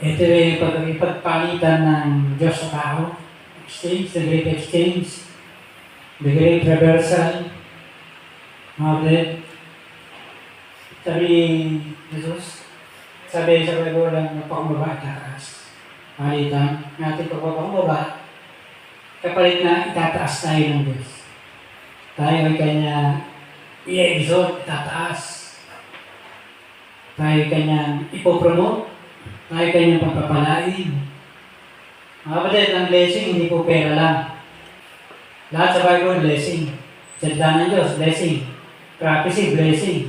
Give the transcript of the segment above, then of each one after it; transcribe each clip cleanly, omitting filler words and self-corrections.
Ito ay ipagpalitan ng Diyos sa tao. Exchange, the great exchange, the great reversal. Okay. Sabi ni Jesus, sabi sa Bible lang, magpakumbaba at tataas. Palitan, natin pagpapakumbaba, kapalit na itataas tayo ng Diyos. Tayo ay Kanya i-exalt, itataas. Tayo ay Kanyang ipopromote. Tayo Kanyang pagpapalain. Mga kapatid, ang blessing hindi po pera lang. Lahat sa Bible, blessing. Salita ng Diyos, blessing. Prophecy, blessing.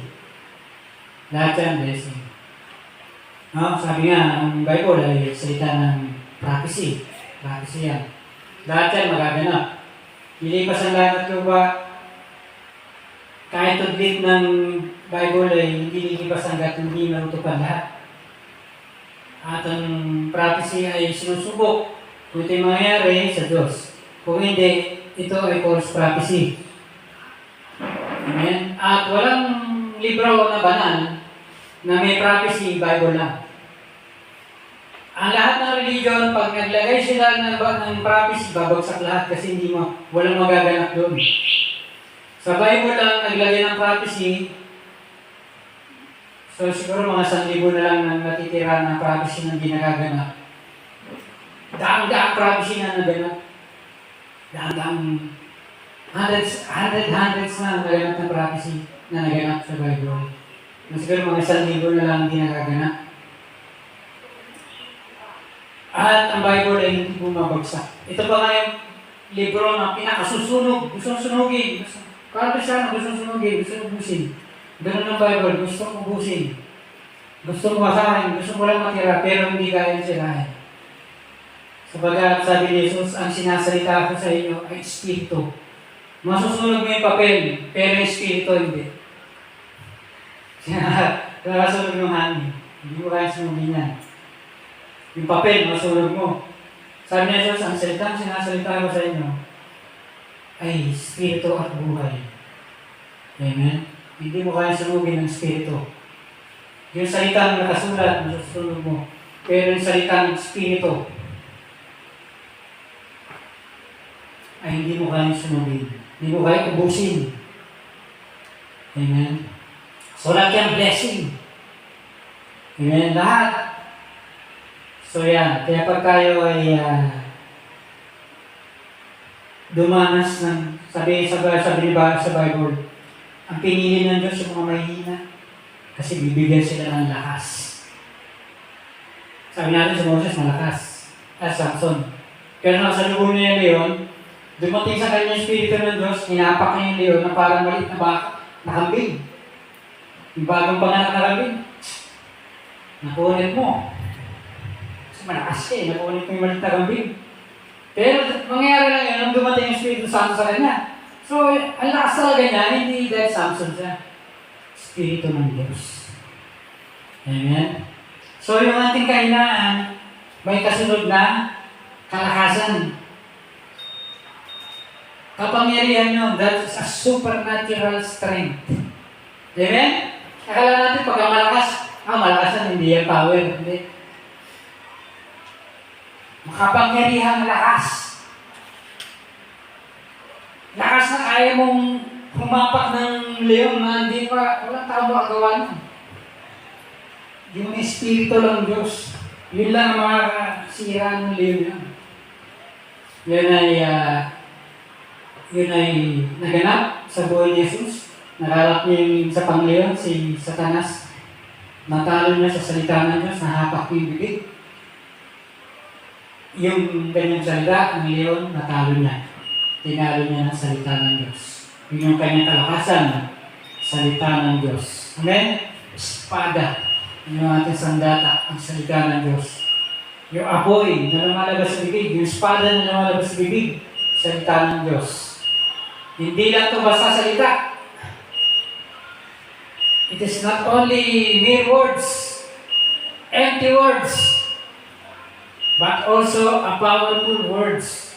Lahat yan, blessing. No? Sabi nga, ang Bible ay salita ng prophecy. Prophecy yan. Lahat yan magaganap. Lilipas ang lahat at lupa. Kahit tudlit ng Bible ay hindi lilipas hanggat hindi marutupan lahat. At ang prophecy ay sinusubok. Kung ito'y mangyayari sa Diyos. Kung hindi, ito ay false prophecy. Amen? At walang libro na banal na may prophecy, Bible lang. Ang lahat ng religion, pag naglagay sila ng prophecy, babagsak lahat kasi walang magaganap doon. Sa Bible lang, naglagay ng prophecy, so siguro mga 1,000 na lang nang natitira ng prophecy ng ginagaganap. Daang-daang prophecy na naganap. Daang-daang hundreds na naganap ng prophecy na naganap sa Bible. Siguro mga 1,000 na lang ginagaganap. At ang Bible ay hindi bumabagsak. Ito pa nga yung libro na pinakasusunog. Gusto sunugin. Para siya gusto sunugin, gusto ubusin. Ganun ang Bible, gusto ubusin. Gusto mo masahin, gusto mo lang matira, pero hindi kaya sirahin. Sabagat sabi ni Jesus, ang sinasalita ko sa inyo ay Espiritu. Masusunog mo yung papel, pero yung Espiritu hindi. Nakasunog yung hangin. Hindi mo kaya sunugin yan. Yung papel, masunog mo. Sabi ni Jesus, ang salitang sinasalita ko sa inyo ay Espiritu at buhay. Amen? Hindi mo kaya sunugin ng Espiritu. Yung salitang nakasulat, masusunog mo. Pero yung salitang Espiritu ay hindi mo kaya sunugin. Hindi mo kaya ubusin. Amen? So, lahat yung blessing. Amen? Lahat. So, yan. Kaya pag tayo ay dumanas ng, sabi sa Bible, ang pinili ng Diyos yung mga mahihina kasi bibigyan sila ng lakas. Sabi natin sa Moses, malakas. Samson. Pero nasa lubong niya yung leon, dumating sa kanya yung Espiritu ng Diyos, hinapak niya yung leon na parang maliit na baka, nakambing. Yung bagong panganak na kambing, nakunin mo. Kasi malakas siya eh, nakunin mo yung maliit na kambing. Pero mangyayari lang yun, nung dumating yung Espiritu Santo sa kanya. So, ang lakas talaga niya, hindi dahil Samson siya. Espiritu ng Diyos. Amen? So, yung ating kahinaan, may kasunod na kalakasan. Kapangyarihan yun, that is a supernatural strength. Amen? Akala natin pagka malakas yan, hindi yan power. Hindi. Makapangyarihang lakas. Lakas na kaya mong humapak ng leon na hindi pa, walang tao makagawa nun. Yung Espiritu lang Diyos. Yun lang ang makakasira ng leon yan. Yun ay naganap sa buhay ni Jesus. Nalalak niya yung sa pangleon, si Satanas. Natalo niya sa salita ng Diyos, nahapak yung bibig. Yung ganyang salita, ang leon, natalo niya. Tinalo niya ng salita ng Diyos. Yun yung kanyang kalakasan, salita ng Diyos. Amen? Espada. Yung ating sandata, ang salita ng Diyos. Yung apoy na lumalabas sa bibig, yung espada na lumalabas sa bibig, salita ng Diyos. Hindi lang ito basta salita. It is not only mere words, empty words, but also a powerful words.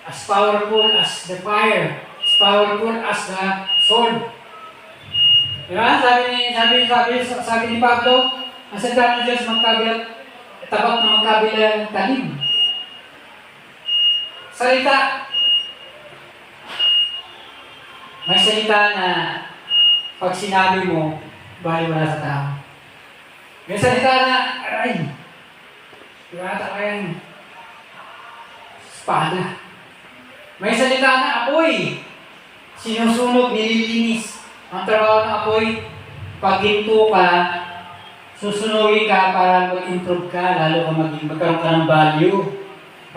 As powerful as the fire, as powerful as the sword. Diba? Sabi ni Pablo, ang salita ng Diyos magkabilang tabak na magkabilang talim. Salita. May salita na pag sinabi mo, baliwala sa tao. May salita na, aray, yata kayang espada. May salita na apoy, sinusunog, nililinis. Ang trabaho ng apoy, pag ginto ka, susunugin ka para mag-improve ka, lalo ka magkaroon ka ng value,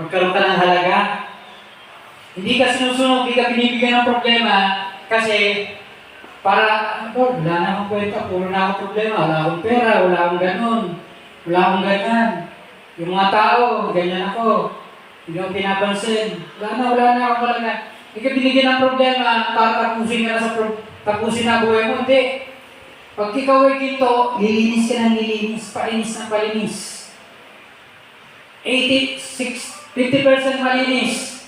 magkaroon ka ng halaga. Hindi ka sinusunog, hindi ka binibigyan ng problema, kasi para, wala na akong kwenta, puro na akong problema, wala akong pera, wala akong ganun, wala akong ganyan. Yung mga tao, ganyan ako, hindi akong pinapansin, wala na akong halaga. Hindi ka binigyan ng problema para tapusin na buhay mo, hindi. Pag ikaw ay ginto, lilinis ka ng nilinis, palinis ng palinis. 50% malinis.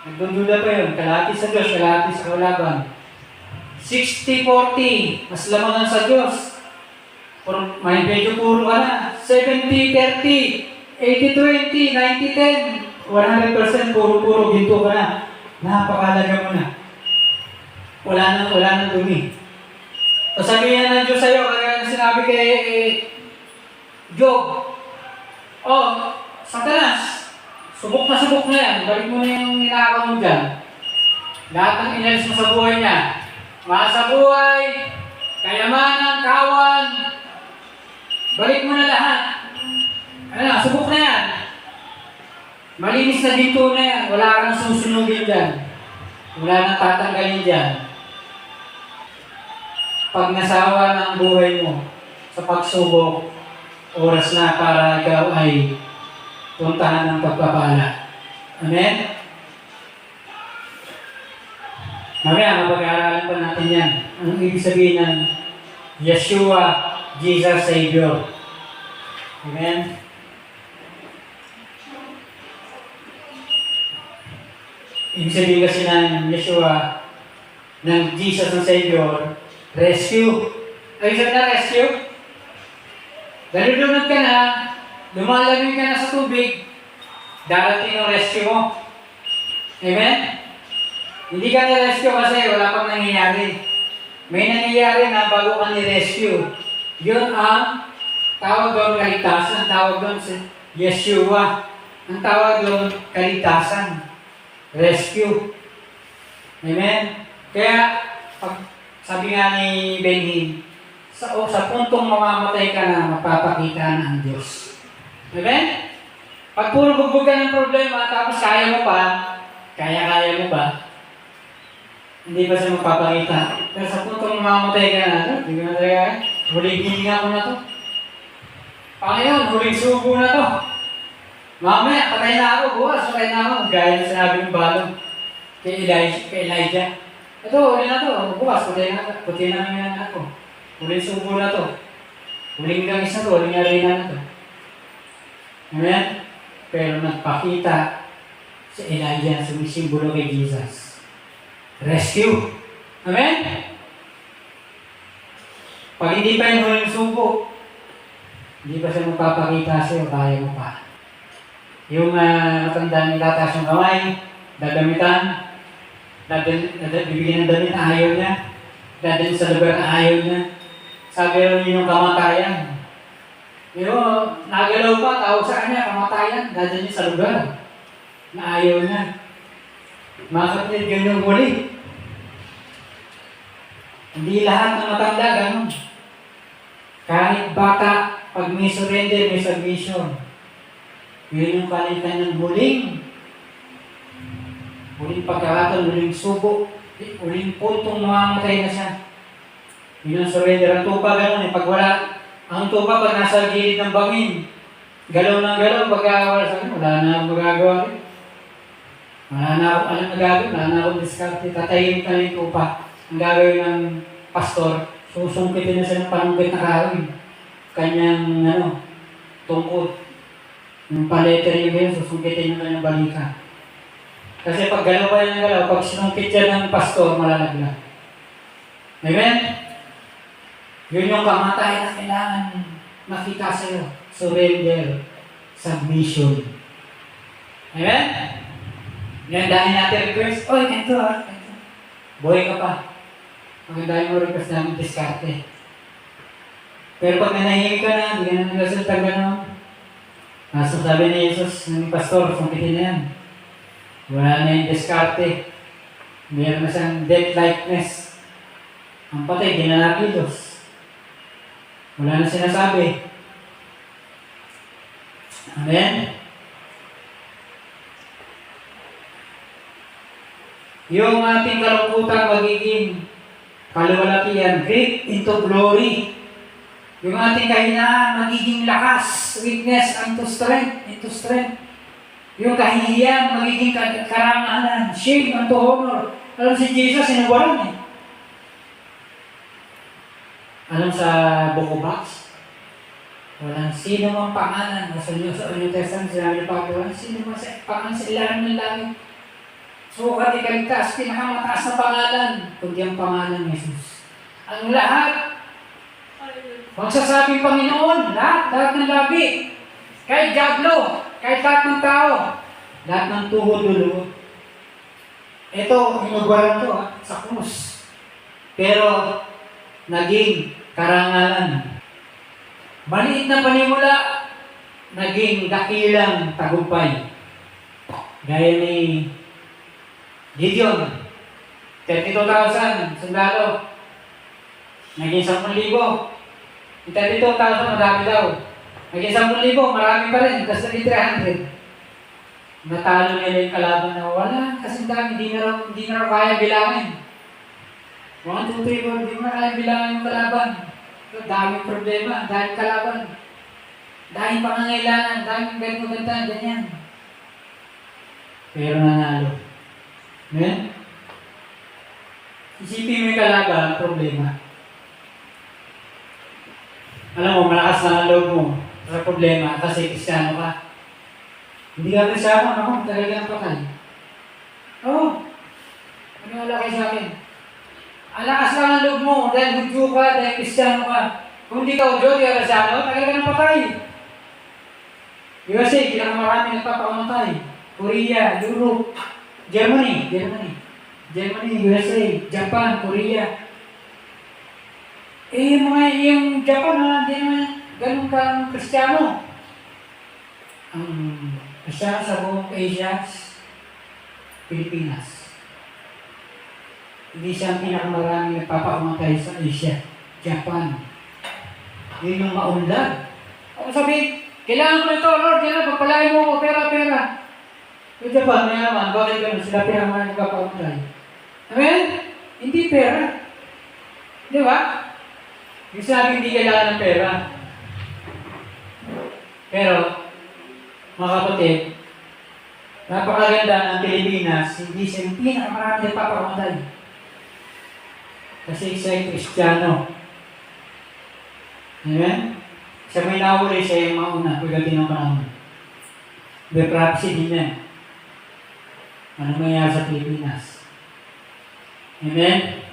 Nagdundula pa yun, kalahati sa Diyos, kalahati sa kalaban. 60-40, mas lamangan sa Diyos. May medyo puro ka na. 70-30, 80-20, 90-10, 100% puro ginto ka na. Napakalaga mo na. Wala nang dumi. So sabihin ng Diyos sa'yo, kaya sinabi kay Job, Satanas, subok na yan, balik mo na yung ninakaw mo dyan. Lahat ng inalis mo sa buhay niya, mahal sa buhay, kayamanan, kawan, balik mo na lahat. Subok na yan. Malinis na dito na yan, wala kang susunugin dyan. Wala nang tatanggalin dyan. Pag nasawa ng buhay mo sa pagsubok, oras na para ikaw ay puntahan ng pagpapala. Amen? Mamaya, mapag-aaralan pa natin yan. Anong ibig sabihin ng Yeshua, Jesus Savior? Amen? Ibig sabihin kasi ng Yeshua, ng Jesus ang Savior, rescue. Ay, sabi na rescue? Nalulunod ka na, lumalamig ka na sa tubig, darating ang rescue mo. Amen? Hindi ka ni-rescue kasi wala pang nangyayari. May nangyayari na bago ka ni-rescue. Yun ang tawag doon kaligtasan. Ang tawag doon si Yeshua. Ang tawag doon kaligtasan. Rescue. Amen? Kaya, sabi nga ni Benny, sa puntong mamamatay ka na, mapapakita na ang Diyos. Amen? Pag puro bugbog ka ng problema, tapos kaya mo ba, hindi pa siya magpapakita. Pero sa puntong mamamatay ka na, hindi ko na talaga, huling hininga ko na to. Panginoon, huling subo na to. Mamaya, patay na ako, bukas, patay na ako. Gaya na sinabi ng balong kay Elijah. Ito, huli na to. Bukas, puti na namin ako. Huling subo na to. Huling gangis na to. Huling arena na to. Amen? Pero nagpakita si Elijah na sumisimbolo kay Jesus. Rescue. Amen? Pag hindi pa yung huling subo, hindi pa siya magpapakita sa'yo, kaya mo pa. Yung matandaan yung tataas yung kamay, dadamitan, bibigyan ng damit na ayaw niya, dadalhin sa lugar na ayaw niya. Sabi rin yung kamatayan. Pero nagalaw pa, tawag sa kanya, kamatayan, dadalhin sa lugar na ayaw niya. Mga kapatid, yun yung huli. Hindi lahat ng matanda, ganun. Kahit bata, pag may surrender, may submission. Yun yung palitan ng huling pagkakataon, huling subo, huling puntong mamamatay na siya. Yun ang surrender. Ang tupa gano'n Pag wala, ang tupa pag nasa gilid ng bangin, galaw ng galaw, pagkawala sa akin, wala na akong magagawa rin. Wala na akong alam na gagawin, wala na akong diskarte, tatayin ka na yung tupa. Ang gagawin ng pastor, susungkitin na siya ng panunggit na kahoy. Kanyang, tungkod. Yung paletter niya yun, susungkitin na kanyang balika. Kasi pag galaw pa yan ng galaw, pag sinungkit yan ng pastor, malalaglag. Amen? Yun yung kamatayan na kailangan makita sa'yo. Surrender. Submission. Amen? Gandahin natin request. Oy, ganito ha. Buhay ka pa. Magandahin mo request namin diskarte. Pero pag nanahimik ka na, hindi ka na nagsasalita gano'n. Kaso sabi ni Jesus, ng pastor, sumpitin na yan. Wala na yung diskarte. Meron na siyang death likeness. Ang patay, di na nakilos. Wala na sinasabi. Amen? Yung ating kalungkutan magiging kaluwalhatian, great into glory. Yung ating kahinaan magiging lakas, weakness unto strength, into strength. Yung kahihiyan magiging karangalan, shame unto honor. Alam si Jesus, sinawalan eh. Alam sa Book of Acts, walang sino mang pangalan. Sa New Testament, sinabi ng Panginoon, sino mang pangalan sa ilalim ng langit. Sukat ikaligtas, pinakamataas na pangalan, kundi ang pangalan ng Jesus. Ang lahat, magsasabing Panginoon, lahat ng labi, kahit diablo, kahit lahat ng tao, lahat ng tuhod luluhod. Ito, inugwaran to sa krus. Pero, naging karangalan. Maliit na panimula, naging dakilang tagumpay. Gaya ni Gideon, 32,000 sundalo, naging 10,000. 32,000, marami daw. Naging 10,000, marami pa rin, kasi 300. Natalo nila yung kalaban na wala, kasi dami, hindi na raw kaya bilangin. 1, 2, 3, 4, hindi mo na kaya bilangin yung kalaban. Daming problema, daming kalaban. Daming pangangailangan, daming ganito, ganyan. Pero nanalo. Amen? Isipin mo yung kalaban, problema. Alam mo, malakas na ang loob mo sa problema kasi Kristiyano ka. Hindi ka Kristiyano, ako, talaga ng patay. Oo. Ano wala kayo sa akin? Ang lakas lang ang loob mo dahil Hudyo ka, dahil Kristiyano ka. Kung hindi ka Hudyo, di ka Kristiyano, talaga ng patay. USA, marami nagpapakamatay. Korea, Europe, Germany, USA, Japan, Korea. Yung Japan hindi naman ganun ka Kristiyano. Ang Kristiyano sa buong Asia, Pilipinas. Hindi siya ang pinakamaraming nagpapakamatay sa Asia, Japan. Yun yung maunlad. Ako sabi, kailangan ko nito, Lord, kailangan pagpalain mo ko, pera. Yung Japan, mayaman, bakit ganun? Sila pinakamaraming nagpapakamatay. Amen? Hindi pera. Di ba? Yung sabi hindi kailangan ng pera. Pero, mga kapatid, napakaganda ng Pilipinas, hindi siya yung pinakamarami nagpapakamatay. Kasi siya ay Kristiyano. Amen? Siya may nahuli, siya yung mauna, pagdating ng panahon. The prophecy din yan. Ano mangyayari sa Pilipinas? Amen?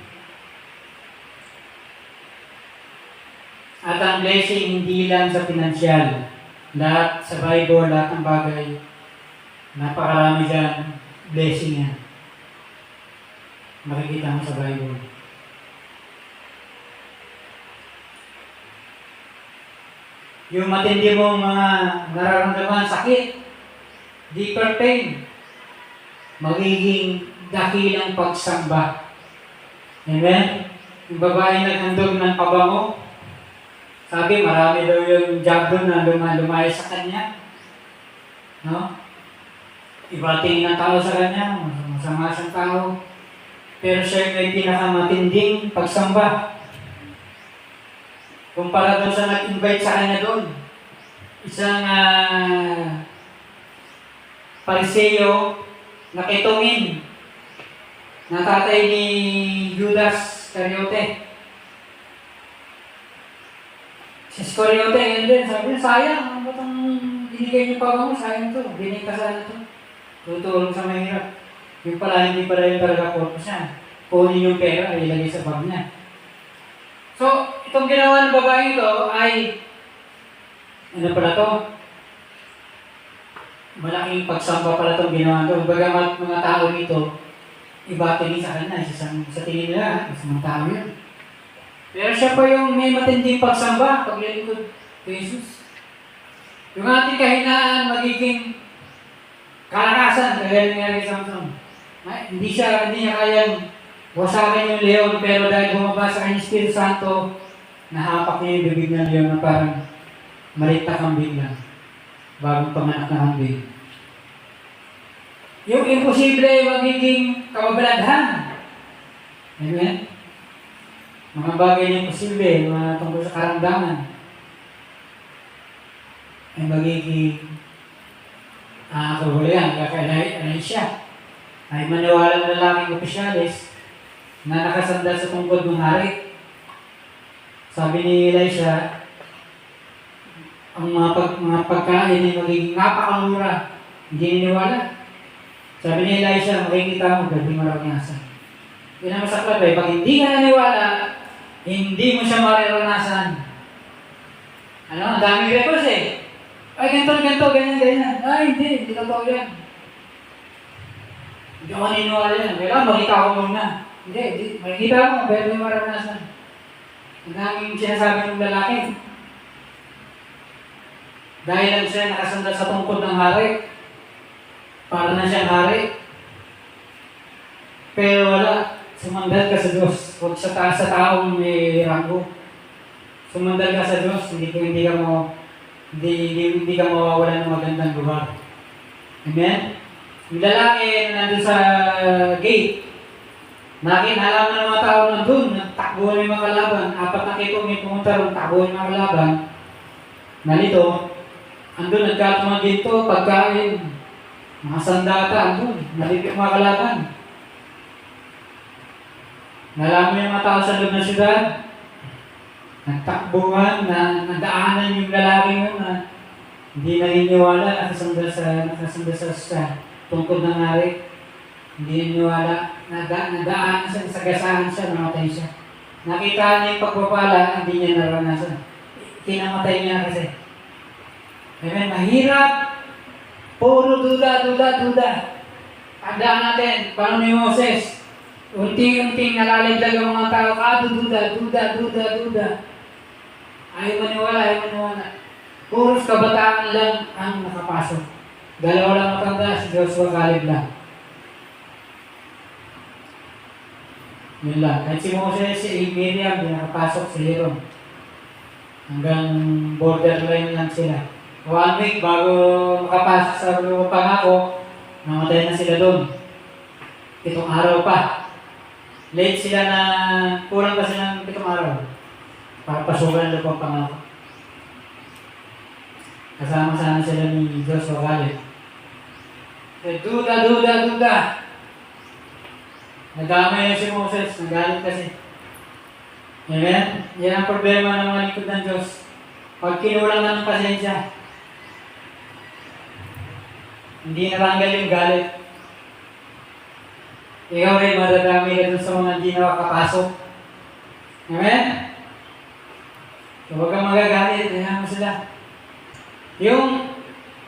At ang blessing hindi lang sa pinansyal. Lahat sa Bible, lahat ng bagay, napakarami dyan, blessing yan. Makikita mo sa Bible. Yung matindi mong mga nararamdaman, sakit, deeper pain, magiging dakilang pagsamba. Amen? Yung babae naghandog ng pabango, sabi, marami daw yung job doon na lumaya sa kanya. No? Iba tingin ng tao sa kanya, masama siyang tao. Pero siya may pinakamatinding pagsamba. Kumpara doon sa nag-invite sa kanya doon. Isang Pariseo na kitungin na tatay ni Judas Iscariote. Si Iscariote, yun din, sabi niya, sayang, ano ba itong binigay niyo pa mo? Sayang ito, binigay ka sana ito. Tutulong sa mahirap. Yung pala, hindi pala yung talaga purpose niya. Kunin yung pera, ilagay sa bag niya. So, itong ginawa ng babae ito ay Ano pala to? Malaking pagsamba pala itong ginawa to. Bagamat mga tao dito, iba tingin sa kanya, sa tingin nila, isang tao yun. Pero siya pa yung may matinding pagsamba, paglilingkod kay Jesus. Yung ating kahinaan magiging kalakasan, kagaya nga kay Samson. Hindi niya kayang wasakin yung leon, pero dahil bumaba sa kanyang Espiritu Santo, nahapak niya yung bibig ng leon na parang maliit na kambing lang, bagong panganak na kambing. Yung imposible magiging kababalaghan. Amen? Mga bagay na imposible, mga tungkol sa karamdaman, ay magiging kabulian, kakailay siya. Ay maniwala ng lalaking opisyalis na nakasandal sa tungkod ng hari. Sabi ni Elisha, ang mga pagkain ay magiging napakamura. Hindi niniwala. Sabi ni Elisha, makikita mo, gabi maranasan. Yun ang masaklap eh. Pag hindi ka naniwala, hindi mo siya mararanasan. Ano? Ang daming records eh. Ay, ganito, ganyan. Ay, hindi totoo yan. Hindi ako niniwala yan. Kailangan makita ko muna. Hindi, makikita mo, pero may maranasan. Ang daming sinasabi ng lalaki. Dahil lang siya nakasandal sa tungkod ng hari, para na siyang hari. Pero wala, sumandal ka sa Diyos. Huwag sa taas sa taong may ranggo. Sumandal ka sa Diyos, hindi ka mawawala ng magandang lugar. Amen? Yung lalaki na nandun sa gate, nalaman ng mga tao nandun, takbuhan yung mga kalaban. 4 na kito may pumunta ron, takbuhan yung mga kalaban. Nalito, andun, nagkatuman dito, pagkain, mga sandata, andun, nalito yung mga kalaban. Nalaman yung mga tao sa loob ng syudad, nagtakbuhan, nadaanan yung lalaki mo na hindi naniniwala, nakasandal sa tungkod ng hari. Hindi naniniwala, nadaanan siya, nasagasahan siya, namatay siya. Nakita niya yung pagpapala, hindi niya naranasan. Kinamatay niya kasi. Amen, mahirap. Puro duda. Tandaan natin, paano ni Moses? Unti-unting nalalaglag ang mga tao, duda. Ayaw maniwala. Puros kabataan lang ang nakapasok. 2 lang matanda, si Joshua Caleb lang. Yun lang. Kahit si Moses, si Miriam, di nakapasok si Aaron. Hanggang borderline lang sila. 1 week bago makapasok sa pangako, namatay na sila doon. 7 araw pa. Late sila na, kulang pa sila ng 7 araw. Para pasukan na po ang pangako. Kasama-sama sila ni Joshua Caleb. Duda. Nadamay na si Moses, nagalit kasi. Amen? Yan ang problema ng mga likod ng Diyos. Pag kinulang na ng pasensya, hindi natanggal yung galit. Ikaw rin madadami ka dun sa mga hindi nakakapasok. Amen? So huwag kang magagalit, kaya mo sila. Yung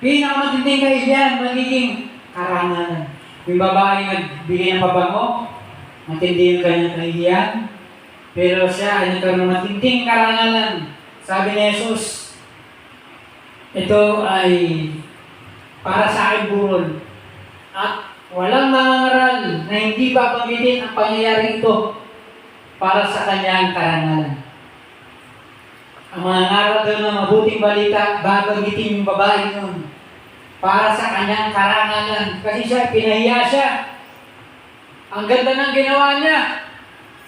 pinakamatinding kaibigan, magiging karangalan. Yung babae nagbigay ng pabango, matindi yung kanyang kahihiyan, pero siya ay nagkaroon ng matinding karangalan. Sabi ni Jesus, ito ay para sa aking burol. At walang mangangaral na hindi babanggitin ang pangyayari ito para sa kanyang karangalan. Ang mga ngaral daw ng mabuting balita, babanggitin yung babae nun para sa kanyang karangalan. Kasi siya, pinahiya siya. Ang ganda ng ginawa niya.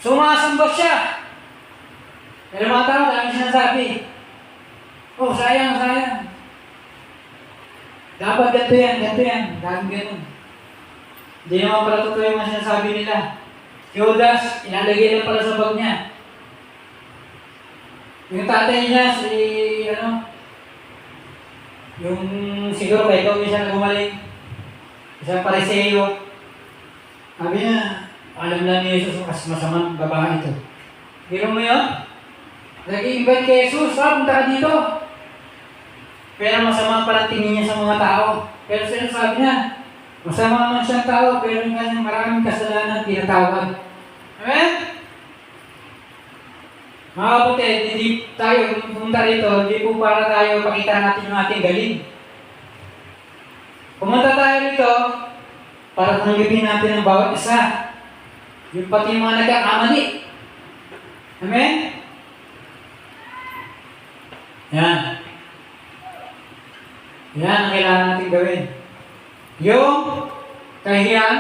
Sumasamba siya. Pero mga tao, dahil sinasabi, oh, sayang. Dapat ganito yan. Dahil ganun. Hindi naman pala totoo yung mga sinasabi nila. Judas, ilalagay lang pala sa bag niya. Yung tatay niya, yung siguro kay Toby siya na gumaling. Isang Pariseo. Sabi niya, alam lang ni Jesus mas masamang babae ito. Biro mo yun? Nag-i-invite kay Jesus, punta ka dito. pero masama pala tingin niya sa mga tao. Pero sinasabi niya, masama man siyang tao, pero yung kanyang maraming kasalanan tinatawad. Amen? Mga kapatid, hindi tayo pumunta rito, hindi po para tayo pakita natin yung ating galing. Pumunta tayo rito para tanggapin natin ang bawat isa. Yung pati yung mga nagkakamali. Amen? Yan. Yan ang kailangan natin gawin. Yung kahiyan,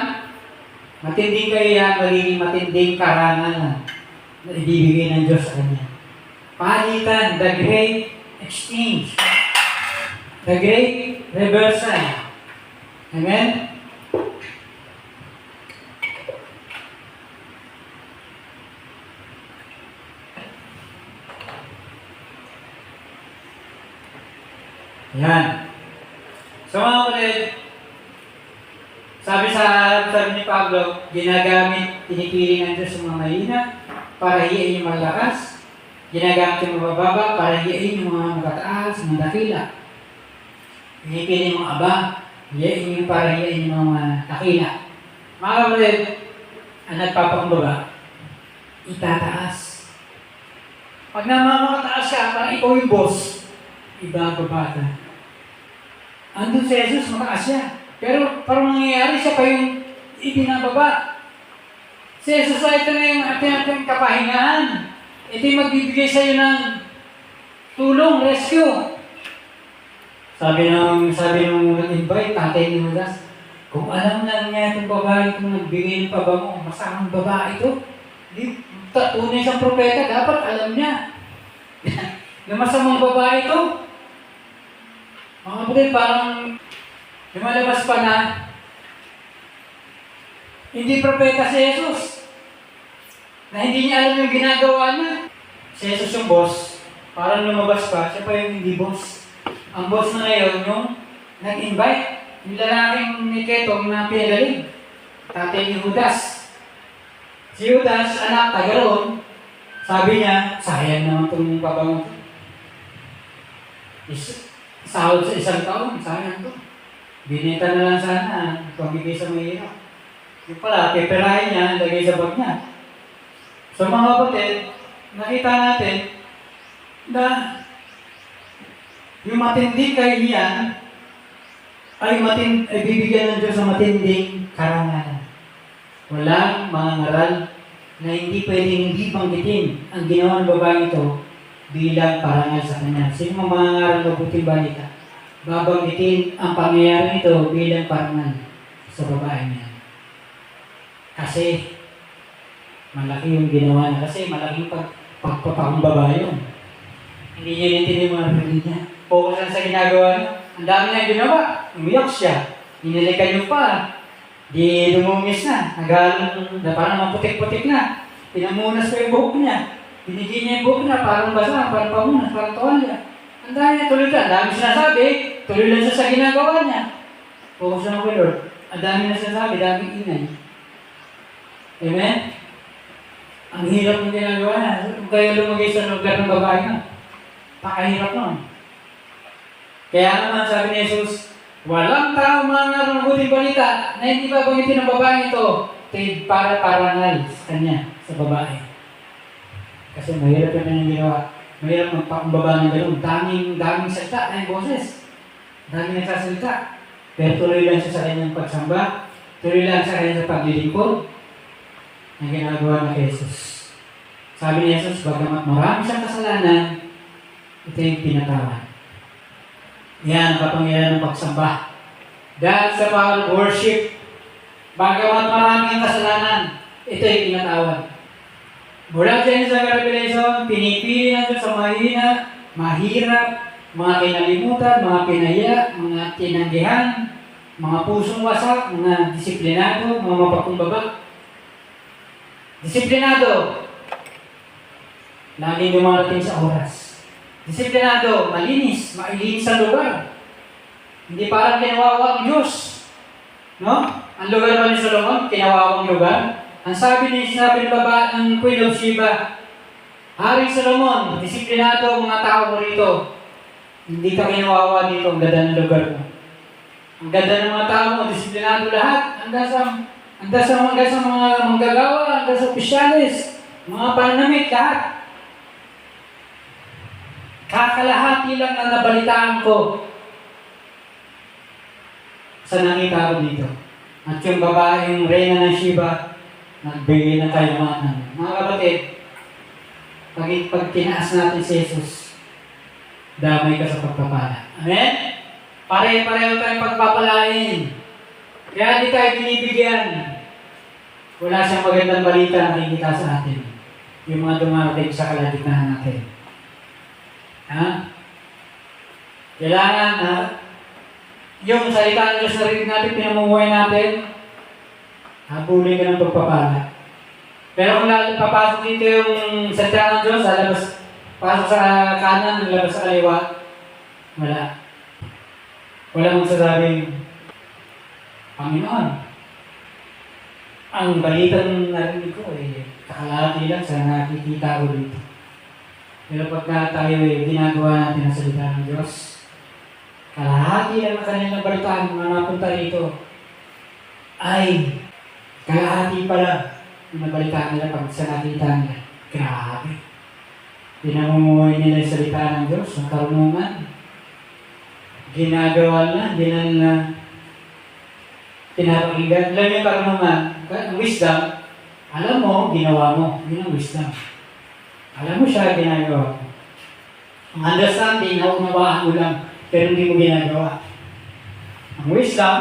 matinding kahiyan, magiging matinding karangan na ibibigay ng Diyos sa Kanya. Palitan, the great exchange. The great reversal. Amen? Yan. So mga kapatid, sabi ni Pablo, ginagamit, pinipili ng Diyos yung mga mahina para hiyain yung malakas. Ginagamit yung mabababa para hiyain yung mga magataas, mga dakila. Pinipili yung mga aba, hiyain yung para hiyain yung mga dakila. Mga kapatid, ang nagpapakumbaba, itataas. Pag namamakataas ka, parang ikaw yung boss, ibababa ka. Andun si Jesus, mataas siya. Pero parang nangyayari siya pa yung ibinababa. Si Jesus ay ito na yung ating kapahingahan. Ito yung magbibigay sa iyo ng tulong, rescue. Sabi nung nag-invite, tatay ni Judas, kung alam lang niya itong babae itong nagbigay ng pabango, masamang babae ito. Tunay siyang propeta, dapat alam niya na masamang babae ito. Mga kapatid, parang lumalabas pa na hindi propeta si Jesus. Na hindi niya alam yung ginagawa niya. Si Jesus yung boss. Parang lumabas pa, siya pa yung hindi boss. Ang boss na ngayon yung nag-invite. Yung lalaking ni Ketong na pinagaling. Tatay ni Judas. Si Judas, anak, taga roon. Sabi niya, sayang naman itong pabango. Sahod sa isang taon, sayang to. Binita na lang sana, pamigay sa mahirap. Yung pala, peperahin niya, lagay sa bag niya. So mga kapatid, nakita natin na yung matinding kahihiyan ay bibigyan ng Diyos sa matinding karangalan. Walang mga ngaral na hindi pwedeng hindi banggitin ang ginawa ng babae ito bilang parangal sa kanya. Sino mga ngaral ng mabuting balita? Babanggitin ang pangyayari nito bilang parangal sa babae niya. Kasi malaki yung ginawa niya. Kasi malaking pagpapakumbaba yun. Hindi niya inintindi yung mga sarili niya. Focus lang sa ginagawa niya. Ang dami niya ginawa. Umiyak siya. Inilikan niyo pa. Di dumungis na. Nagalong na parang maputik-putik na. Pinamunas pa yung buhok niya. Binigyan niya yung buhok niya. Parang basa, parang pamunas, parang tuwalya. Ang dami niya tuloy ka. Ang dami sinasabi. Tuloy lang siya sa ginagawa niya. Focus lang kay Lord. Ang dami na sinasabi. Daming ingay. Amen? Ang hirap ng ginagawa niya. Kung kayo lumagay sa lugar ng babae na, pakahirap nun. Kaya naman sabi ni Jesus, walang tao mga mabuting balita na hindi ba banggitin ng babae ito para parangal sa kanya, sa babae. Kasi mahirap yun yung ginawa. Mahirap magpakumbaba ng gano'n. Daming salita, ay boses. Daming nagsasalita. Pero tuloy lang siya sa kanyang pagsamba. Tuloy lang sa kanyang paglilingkod ang ginagawa ng Jesus. Sabi ni Jesus, bagamat marami siyang kasalanan, ito yung pinatawad. Yan ang kapangyarihan ng pagsamba. Dahil sa power of worship, bagamat marami ang kasalanan, ito yung pinatawad. Mula dyan sa Revelation, pinipili natin sa mahina, mahirap, mga kinalimutan, mga pinaya, mga tinanggihan, mga pusong wasak, mga disiplinado, mga mapagkumbaba. Disiplinado, laging dumarating sa oras. Disiplinado, malinis, mailinis sa lugar. Hindi parang kinawawang Diyos. No? Ang lugar ba ni Solomon, kinawawang lugar? Ang sabi ng baba ng Queen of Sheba, Haring Solomon, disiplinado ang mga tao mo rito. Hindi ka kinawawa dito. Ang ganda ng lugar mo. Ang ganda ng mga tao mo. Disiplinado lahat. Hanggang sa mga manggagawa. Hanggang sa opisyalis. Mga panamit. Lahat. Kakalahati lang na nabalitaan ko sa nakita ko dito. At yung babaeng Reyna ng Shiba, nagbigay na tayo ng mga kapatid, pag tinaas natin si Jesus, damay ka sa pagpapala. Amen? Pare-pareho tayong pagpapalain. Kaya di tayo binibigyan. Wala siyang magandang balita na nakikita sa atin. Yung mga dumarating sa kalagitnaan natin. Ha? Kailangan na yung salita ng Diyos na rin natin, pinamumuhay natin, habulin ka ng pagpapala. Pero kung papasok dito yung salita ng Diyos, pasok sa kanan, lalabas sa kaliwa, wala. Wala mong sasabing, Panginoon, ang balitang narinig ko kakalahati lang sa nakikita ko dito. Pero pagka tayo ginagawa natin ang salita ng Diyos, kalahati lang ang kanilang balitaan mga napunta rito ay kalahati pala yung nabalitaan nila pag sa nakita nila. Grabe. Pinamumuhay nila yung salita ng Diyos, ang karunungan. Ginagawa na, pinapakinggan. Alam yung karunungan, ang wisdom, alam mo, ginawa mo. Yun ang wisdom. Alam mo siya, ginagawa mo. Ang understanding, naunawaan mo lang, pero hindi mo ginagawa. Ang wisdom,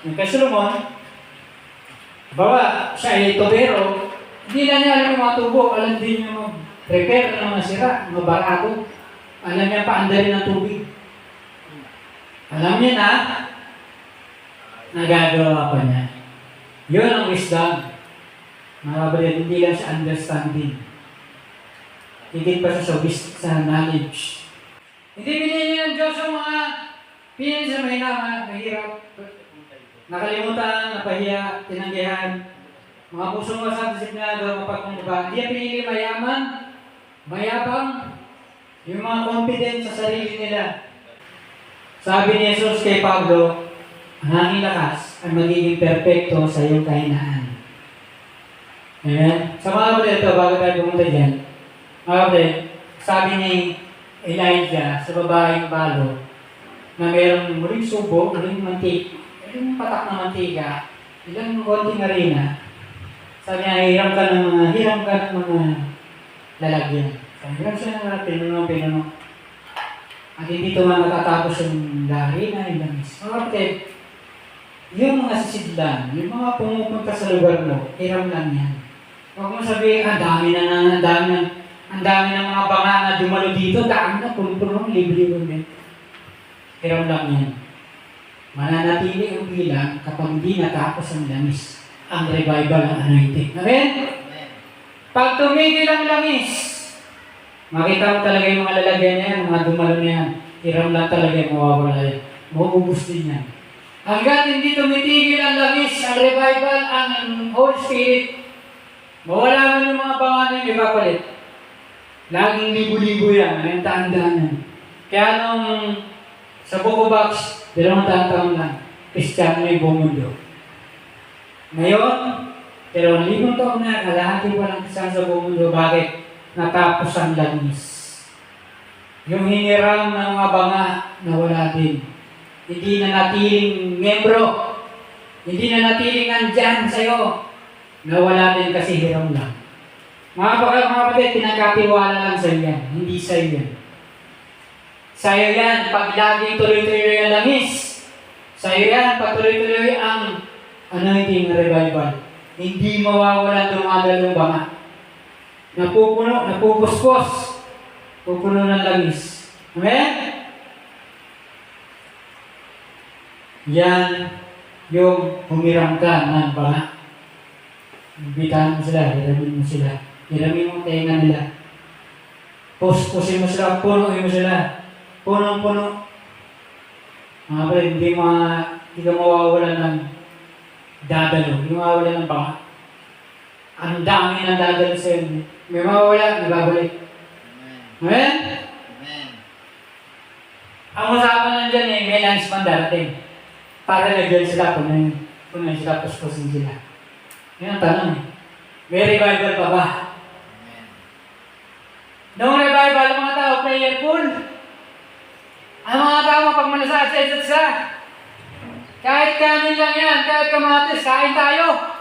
yung kay Solomon, bawa, siya ay tubero, hindi na niya alam yung mga tubo, alam din yung mag-prepare ng mga sira, mga barako. Alam niya paandarin ng tubig. Alam niya na, nagagawa pa niya. Yun ang wisdom. Mga kapatid, hindi lang siya understanding. Higit pa siya sa knowledge. Hindi binili ng Diyos ang mga pinili sa mahirap, nakalimutan, napahiya, tinanggihan, mga pusong wasak, disiplinado, mapagkumbaba. Hindi pinili mayaman, mayabang, yung mga confident sa sarili nila. Sabi ni Jesus kay Pablo, ang hanging lakas ay magiging perfecto sa iyong kahinaan. Amen? Sa mga kapatid ito, bago tayo pumunta dyan, mga kapatid, sabi ni Elijah sa babaeng balo na mayroong muling subo, muling mantika, yung patak na mantika, ilang konting arena. Sabi niya, hiram ka ng mga lalagyan. Sabi, hiram siya ng mga pinuno. At hindi ito nga matatapos yung arena, yung langis. Mga kapatid, yung mga sisidlan, yung mga pumupunta sa lugar mo, hiram lang yan. Huwag mo sabihin, ang dami ng mga banga na dumalo dito, dami na, puno-puno, libre-libre din. Hiram lang yan. Mananatili ang bilang kapag hindi natapos ang langis, ang revival ng anointing. Amen? Pag tumigil ang langis, makita mo talaga yung mga lalagyan niya, mga dumalo na yan. Hiram lang talaga yung mawawala yan. Mauubos din yan. Hanggang hindi tumitigil ang langis, ang revival, ang Holy Spirit, mawala mo yung mga banga na yung ipapalit. Laging libo-libo yan, may tandaan yan. Kaya nung sa Buko Box, 200 taon lang, Kristiyano yung buong mundo. Ngayon, 2,000 taon na, kalahati pa lang Kristiyano sa buong mundo. Bakit? Natapos ang langis. Yung hiniram ng mga banga, nawala din. Hindi na natiling membro. Hindi na natiling andyan sa'yo. Nawala din kasi hiram lang. Mga kapatid, pinagkatiwala lang sa'yo yan. Hindi sa'yo yan. Sa'yo yan, pag laging tuloy-tuloy ang langis. Sa'yo yan, pag tuloy-tuloy ang anointing revival. Hindi mawawala dumadalong banga. Napupuno, napupuspos. Pupuno ng langis. Amen? Yan yung humiram ka ng banga. Bitahan mo sila, hiramin mo sila. Hiramin mo tenga nila. Puspusin mo sila, punuin mo sila. Punong-puno. Mga pala, hindi ka mawawala ng dadalo. Hindi mawawala ng banga. Ang dami ng dadalo sa'yo. May mawawala, nababalik. Amen? Amen. Ang usapan nandyan eh, may lunch man darating. Para lagyan sila, punan sila, puspusin sila. Yan ang tanong eh. May revival pa ba? Noong revival, ang mga tao, prayerful. Ang mga tao, mapagmalasakit sa isa't isa. Kahit kanin lang yan, kahit kamatis, kain tayo.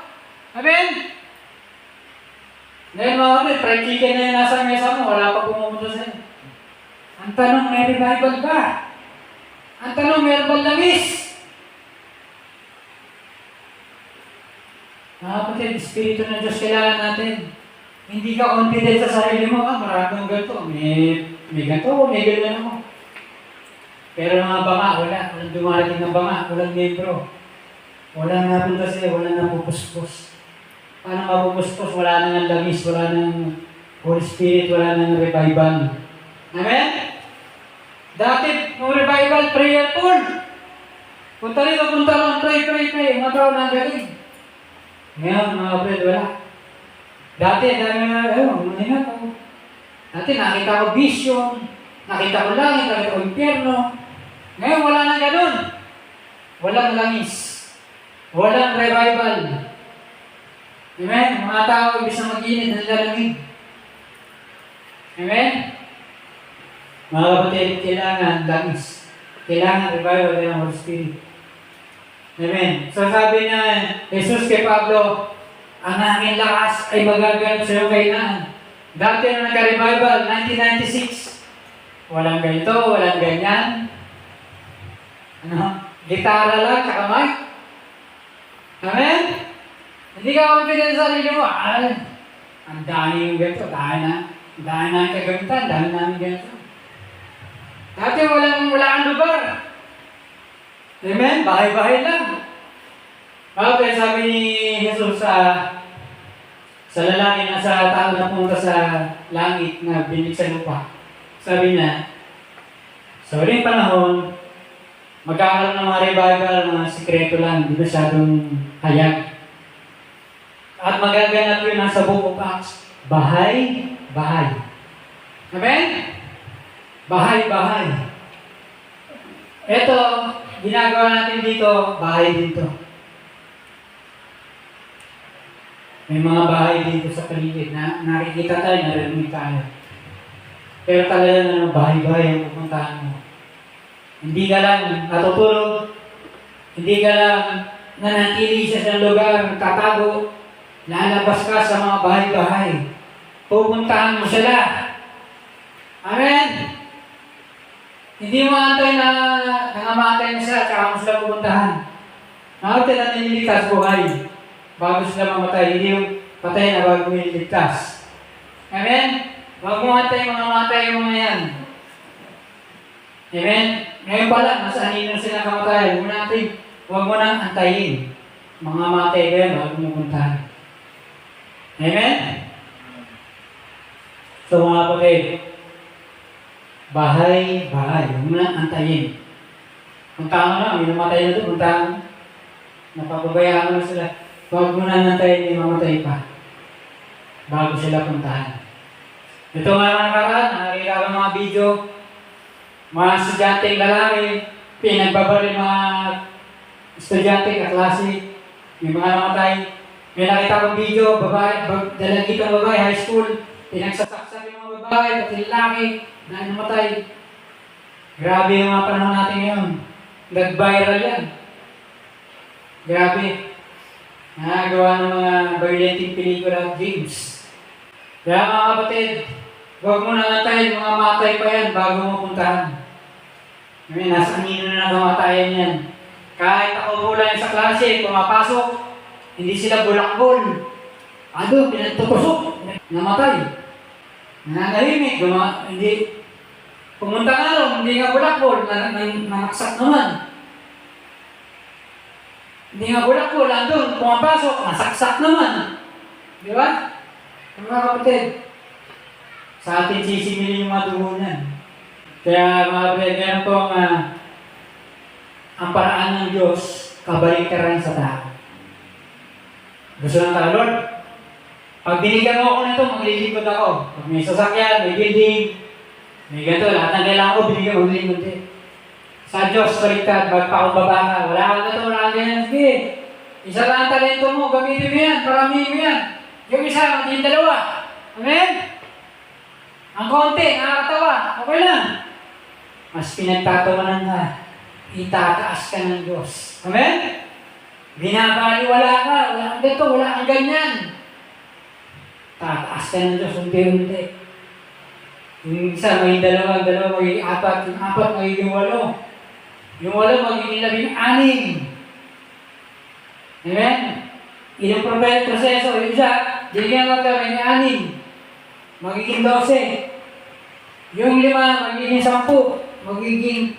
Amen? Ngayon mga kapit, fried chicken na yung nasa mesa mo, wala pa pumunta sa'yo. Ang tanong, may revival ba? Ang tanong, meron bang langis? Mga kapatid, Espiritu ng Diyos kailangan natin. Hindi ka confident sa sarili mo, maraming ganito, may ganito, may ganyan ako. Pero mga banga, walang dumarating ng banga, walang membro. Walang napunta sa'yo, walang napupuspos. Paano mapupuspos? Wala nang langis, wala nang Holy Spirit, wala nang revival. Amen? Dati, nung revival, prayerful. Punta rin, punta lang, pray. Mga tao na galing. Ngayon, mga kapatid, wala. Dati, dami na, Dati, nakita ko vision, nakita ko langit, nakita ko impyerno. Ngayon, wala na ganun. Walang langis. Walang revival. Amen? Mga tao, ibig na mag-init, nalalamig. Amen? Mga kapatid, kailangan langis. Kailangan revival ng Holy Spirit. Amen? So sabi niya, Jesus kay Pablo, ang aking lakas ay magaganap sa iyong kailangan. Dati na nagka-revival, 1996. Walang ganito, walang ganyan. Gitara lang, tsaka mic. Amen? Hindi ka confident sa sarili mo. Ang dami yung ganito, dami na kagamitan, dami namin ganito. Dati wala kang lugar. Amen? Bahay-bahay lang. Okay, sabi ni Jesus sa lalaki na sa tao na pumunta sa langit na binig sa lupa. Sabi niya, sa huling panahon, magkakaroon ng mga revival, mga sikreto lang, di masyadong hayag. At magaganap yun nasa Book of Acts, bahay-bahay. Amen? Bahay-bahay. Ito, ginagawa natin dito, bahay dito. May mga bahay dito sa paligid na nakikita tayo, narinig tayo. Pero talaga bahay-bahay ang pupuntahan mo. Hindi ka lang natutulog, hindi ka lang nanatili sa isang lugar, tatago, lalabas ka sa mga bahay-bahay. Pupuntahan mo sila. Amen? Hindi mo antay na nangamatay na sila, tsaka mo sila pupuntahan. Nakatay na nililigtas buhay. Bago sila mamatay, hindi yung patay na bago nililigtas. Amen? Huwag mo antay mga matay yung mga yan. Amen? Ngayon pala, nasa anino sila kamatayan. Huwag mo nang antayin. Mga matay ka yan, bago mo puntahan. Amen? So mga kapatid, bahay-bahay. Huwag mo nang antayin. Puntahan mo na, may namatay na ito, puntahan mo. Napapabayaan mo na sila. Huwag mo nang antayin, may mamatay pa. Bago sila puntahan. Ito nga mga nakaraan, nakakita ko mga video, mga estudyanteng lalaki, pinagbabaril mga estudyante, kaklase, may mga namatay. May nakita kong video, babae, dalagitang babae, high school, pinagsasaksak yung mga babae, pati lalaki, na namatay. Grabe yung mga panahon natin ngayon. Nag-viral yan. Grabe. Nagawa ng mga violating pelikula, games. Kaya mga kapatid, huwag mo nang antayin, mga matay pa yan bago mo puntahan. Nasa anino na namatayan yan. Kahit ako lang sa klase, pumapasok, hindi sila bulakbol. Pinagtutusok, namatay. Nananahimik, hindi. Pumunta nga rin, hindi nga bulakbol, nanaksak naman. Hindi nga bulakbol, andun, pumapasok, nasaksak naman. Di ba? Mga kapatid, sa atin sisimilin yung mga dugunan. Kaya mga kapatid, meron pong ang paraan ng Diyos, kabaliktaran sa tao. Gusto ng tao, Lord, pag binigyan mo ako nito, maglilingkod ako. Pag may sasakyan, may building, may ganito, lahat ng kailangan ko, binigyan mo maglilingkod din. Sa Diyos, baliktad, magpakumbaba ka. Wala kang ganito, wala kang ganyan. Sige, isa lang ang talento mo, gamitin mo yan, paramihin mo yan. Yung isa, maging dalawa. Amen? Ang konti, nakakatawa, okay lang. Mas pinagtatawanan ka, itataas ka ng Diyos. Amen? Binabaliwala ka, wala kang ganito, wala kang ganyan. Tataas ka ng Diyos, unti-unti. Yung isa, maging dalawa, magiging apat, yung apat, magiging 8. Yung 8, magiging 16. Amen? Ilang proseso, yung isa, dinigyan mo kami ni 6. Magiging 12. Yung 5, magiging 10. Magiging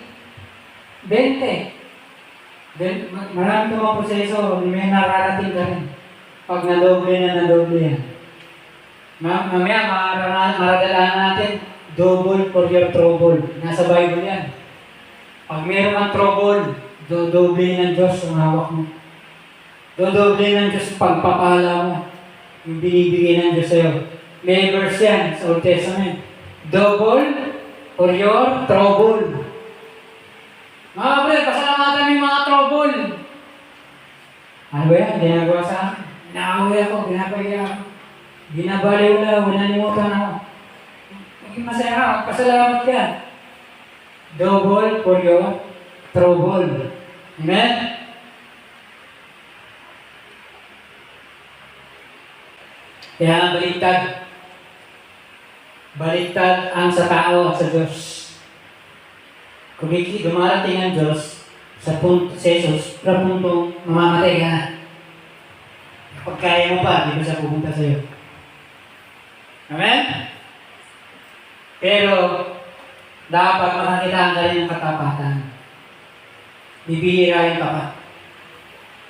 20. Marami itong mga proseso, may nararating ka rin. Pag nadoble yan. Mamaya, maradalaan natin, double for your trouble. Nasa Bible yan. Pag meron kang trouble, dodoble ng Diyos ang hawak mo. Dodoble ng Diyos ang pagpapala mo. Yung binibigay ng Diyos sa'yo. May verse yan sa Old Testament. Double for your trouble. Mga kapatid, pasalamatan mo yung mga trouble. Ano ba yan? Ginagawa sa akin. Inaaway ako, ginabaliw ako. Binabaliw lang, nalimutan ako. Maging masaya ka, magpasalamat ka. Double for your trouble. Amen? Kaya baliktad. Baliktad ang sa tao at sa Diyos. Kung dumarating ang Diyos sa Jesus, sa puntong mamamatay ka na. Kapag kaya mo pa, di ba siya pupunta sa'yo? Amen? Pero, dapat makakitaan ka rin ng katapatan. Bibihirahin ka pa.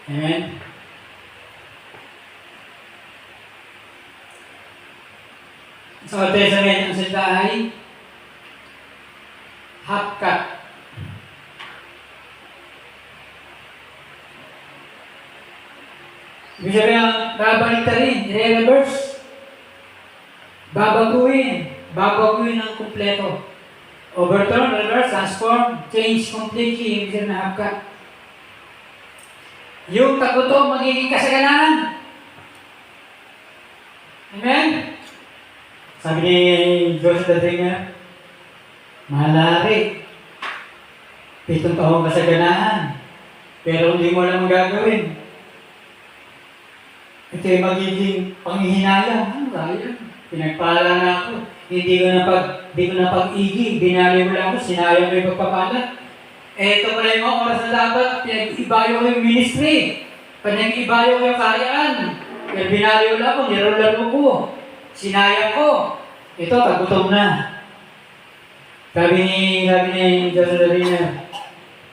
Amen? Sa Old Testament, ang salita ay half-cut. Ibig sabihin, babalik ka rin, i-reverse. Babaguhin ng kumpleto. Overturn, reverse, transform, change completely, ibig sabihin na half-cut. Yung tagutom, magiging kasaganan. Amen? Sabi ni Joseph the Dreamer, malari. 7 taong kasaganahan. Pero hindi mo alam ang gagawin. Ito yung magiging panghihinayang. Ano ba yan? Pinagpala na ako. Hindi ko na pag-igi. Binali mo lang ako. Sinayang mo yung pagpapala. Ito pala yung mga oras na dapat. Pinag-ibayo ko yung ministry. Pinag-ibayo ko yung karyaan. Pero binali mo lang ako. Nirolaro ko. Sinayang ko. Ito, tagutom na. Sabi ni Joseph the Dreamer,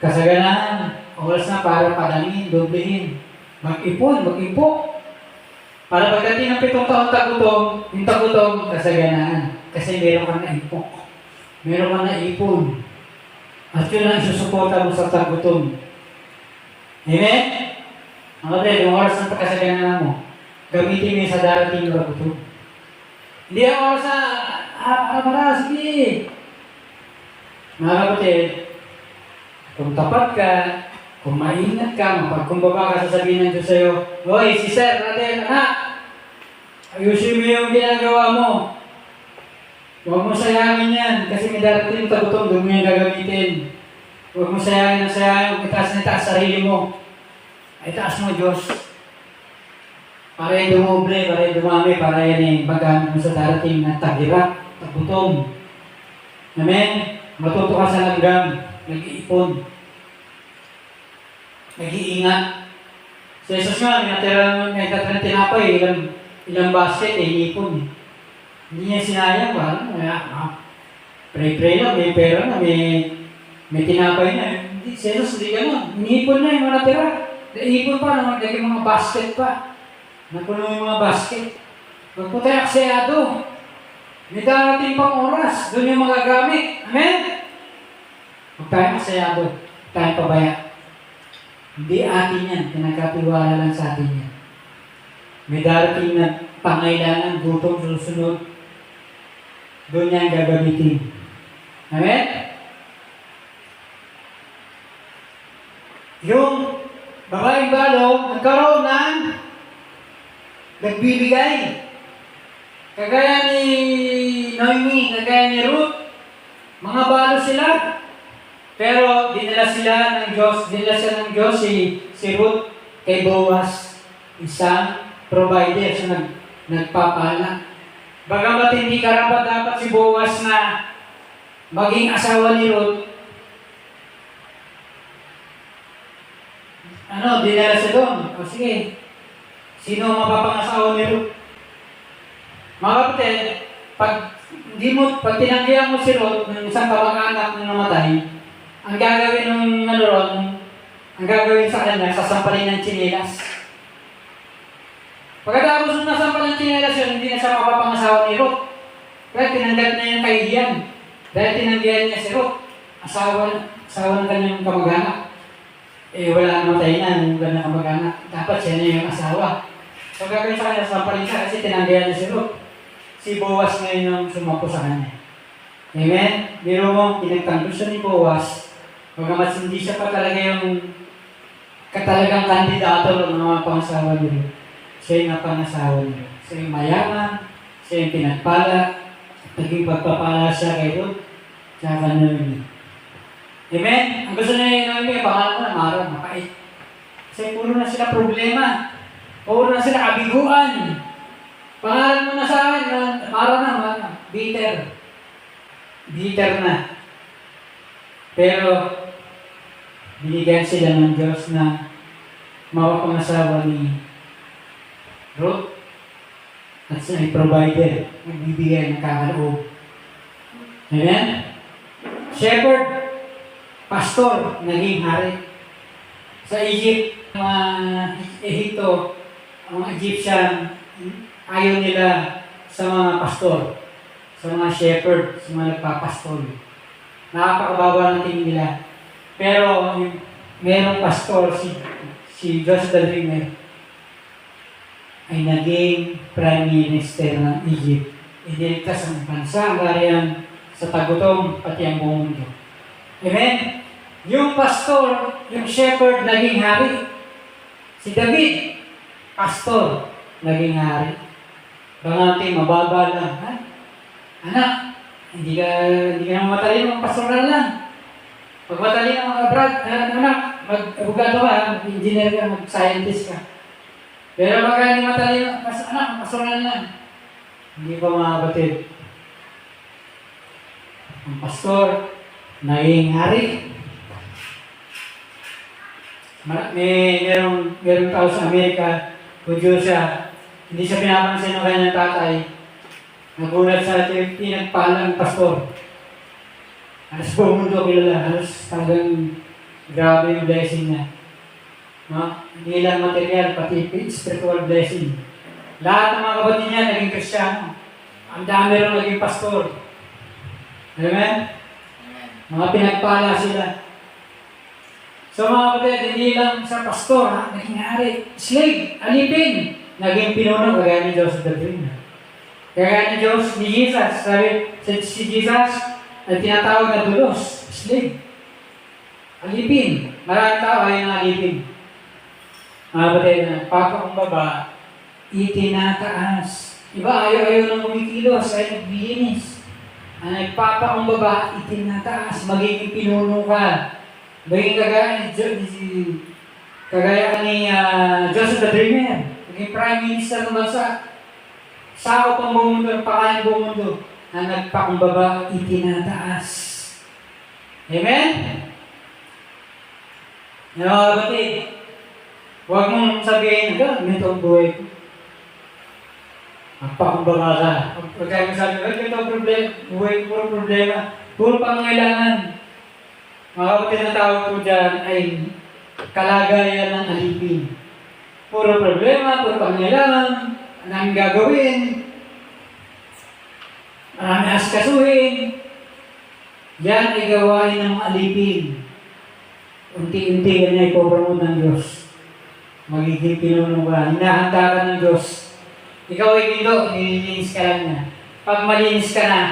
kasaganahan. Oras na para padangin, doblehin. Mag-ipon. Para pagdating ng 7 taon tagutom, yung tagutom, kasaganahan. Kasi meron kang naipok. Meron kang naipon. At yun ang isusuporta mo sa tagutom. Amen? Ang kapatid, yung oras ng pagkasaganahan mo, gamitin mo yung sa darating na tagutom. Hindi ang oras na, sige. Mga kapatid, kung tapat ka, kung maingat ka, mapagkumbaba ka, sasabihin ng Diyos sa'yo, Hoy, si Sir, natin, anak, ayusin mo yung ginagawa mo. Huwag mo sayangin yan, kasi may darating yung tagutom, doon mo yung gagamitin. Huwag mo sayangin ng sayangin, itaas na itaas sarili mo. Ay, itaas mo, Diyos. Para yung dumoble, para yung dumami, para yan yung paggamit mo sa darating na taghirap, tagutom. Amen? Matuto ka sa langgam, nag-iipon. Nag-iingat. Sa Jesus nga, may natira tinapay, ilang basket, iniipon. Hindi niya sinayang, pray-pray lang, may pera na, may tinapay na. Sa Jesus, hindi ganun. Iniipon na yung mga natira. Iniipon pa, naging mga basket pa. Napuno yung mga basket. Huwag po tayo aksayado. May darating pang oras, doon yung magagamit. Amen? Huwag tayo aksayado. Huwag tayo pabaya. Hindi atin yan. Pinagkatiwala lang sa atin yan. May darating na pangailangan, gutom, susunod. Doon yan gagamitin. Amen? Yung babaeng balo, nagkaroon ng nagbibigay. Kagaya ni Noemi, kagaya ni Ruth, mga balo sila. Pero dinala sila ng Diyos, si Ruth kay Boaz, isang provider, siya nagpapala. Bagamat hindi karapat dapat si Boaz na maging asawa ni Ruth, dinala siya doon. O sige, sino ang mapapangasawa ni Ruth? Mga kapatid, pag tinanggihan mo si Ruth, ng isang kamag-anak na namatay, ang gagawin ang gagawin sa kanya, sasampalin ng tsinelas. Pagkatapos nung nasampal ng tsinelas yun, hindi na siya mapapangasawa ni Ruth. Kaya tinanggal na yung kahihiyan. Dahil tinanggihan niya si Ruth, asawa ng kanyang kamag-anak. Wala namatay na yung kanyang kamag-anak. Dapat siya na yung asawa. So gagawin sa kanya, sasampalin siya kasi tinanggihan niya si Ruth. Si Boaz ngayon ang sumapo sa kanya. Amen? Biro mo, pinagtanggol siya ni Boaz. Bagamat hindi siya pa talaga yung katalagang kandidato ng mga pangasawa niyo. Siya yung napangasawa niyo. Siya yung mayaman, siya yung pinagpala, naging pagpapala siya kay Ruth, tsaka Noemi. Amen? Ang gusto niya yung Noemi, pangalan mo na Mara, mapait. Kasi puro na sila problema. Puro na sila kabiguan. Pangalan mo na sa akin, Mara na, bitter. Bitter na. Pero, binigyan sila ng Diyos na mapapangasawa ni Ruth at siya ay provider, nagbibigay ng kakaloob. Amen? Shepherd, pastor, naging hari. Sa Egypt, mga Ehipto, mga Egyptian, ayaw nila sa mga pastor, sa mga shepherd, sa mga nagpapastor. Nakapakabawa ng tingin nila. Pero merong pastor, si Joseph the Dreamer, ay naging prime minister ng Egypt. Iniligtas ang bansa, ang gariyan sa tagutom, pati ang buong mundo. Amen? Yung pastor, yung shepherd, naging hari. Si David, pastor, naging hari. Bangati, mababa lang. Ha? Anak, hindi ka matalino, pastoral lang. Pag matalino mga brad, anak, mag-abogado ka, mag-engineer ka, mag-scientist ka. Pero pag hindi matalino, anak, pastoral lang. Hindi pa mga kapatid. Ang pastor, naging hari. Merong tao sa Amerika, Hudyo siya, hindi siya pinapansin ng kanyang tatay. Nagulat sa ating pinagpalang pastor. Halos buong mundo kilala, halos talagang grabe yung blessing niya. No? Hindi lang material, pati spiritual blessing. Lahat ng mga kapatid niya naging Kristiyano. Ang dami rin naging pastor. Amen? Mga pinagpala sila. So mga kapatid, hindi lang sa pastor, naging hari. Slave, alipin, naging pinuno, kagaya ni Joseph the Dreamer. Kagaya ni Jesus, sabi, si Jesus, ay tinatawag na dulos, slave. Alipin. Maraming tao ay alipin. Mga kapatid, papakumbaba, itinataas. Iba, ayaw ng kumikilos, ayaw nagbihis. Ang nagpapakumbaba, itinataas, magiging pinuno ka. Magiging kagaya ni Joseph the Dreamer, maging prime minister ng bansa. Sakop ang buong mundo, pakain buong mundo, na nagpakumbaba, itinataas. Amen? Mga kapatid, huwag mong sabihin, ganito ang buhay ko. Magpakumbaba ka. Huwag kayo masabi, ganito ang problema, buhay ko, puro problema, puro pangailangan. Mga kapatid na tawag ko dyan ay kalagayan ng alipin. Puro problema, puro pangailangan, anong gagawin, maraming askasuhin. Yan ay gawain ng mga alipin. Unti-unti yan ay ipopromote ng Diyos. Magiging pinuno ka. Hinahanda ka ng Diyos. Ikaw ay dito, nililinis ka lang na. Pag malinis ka na,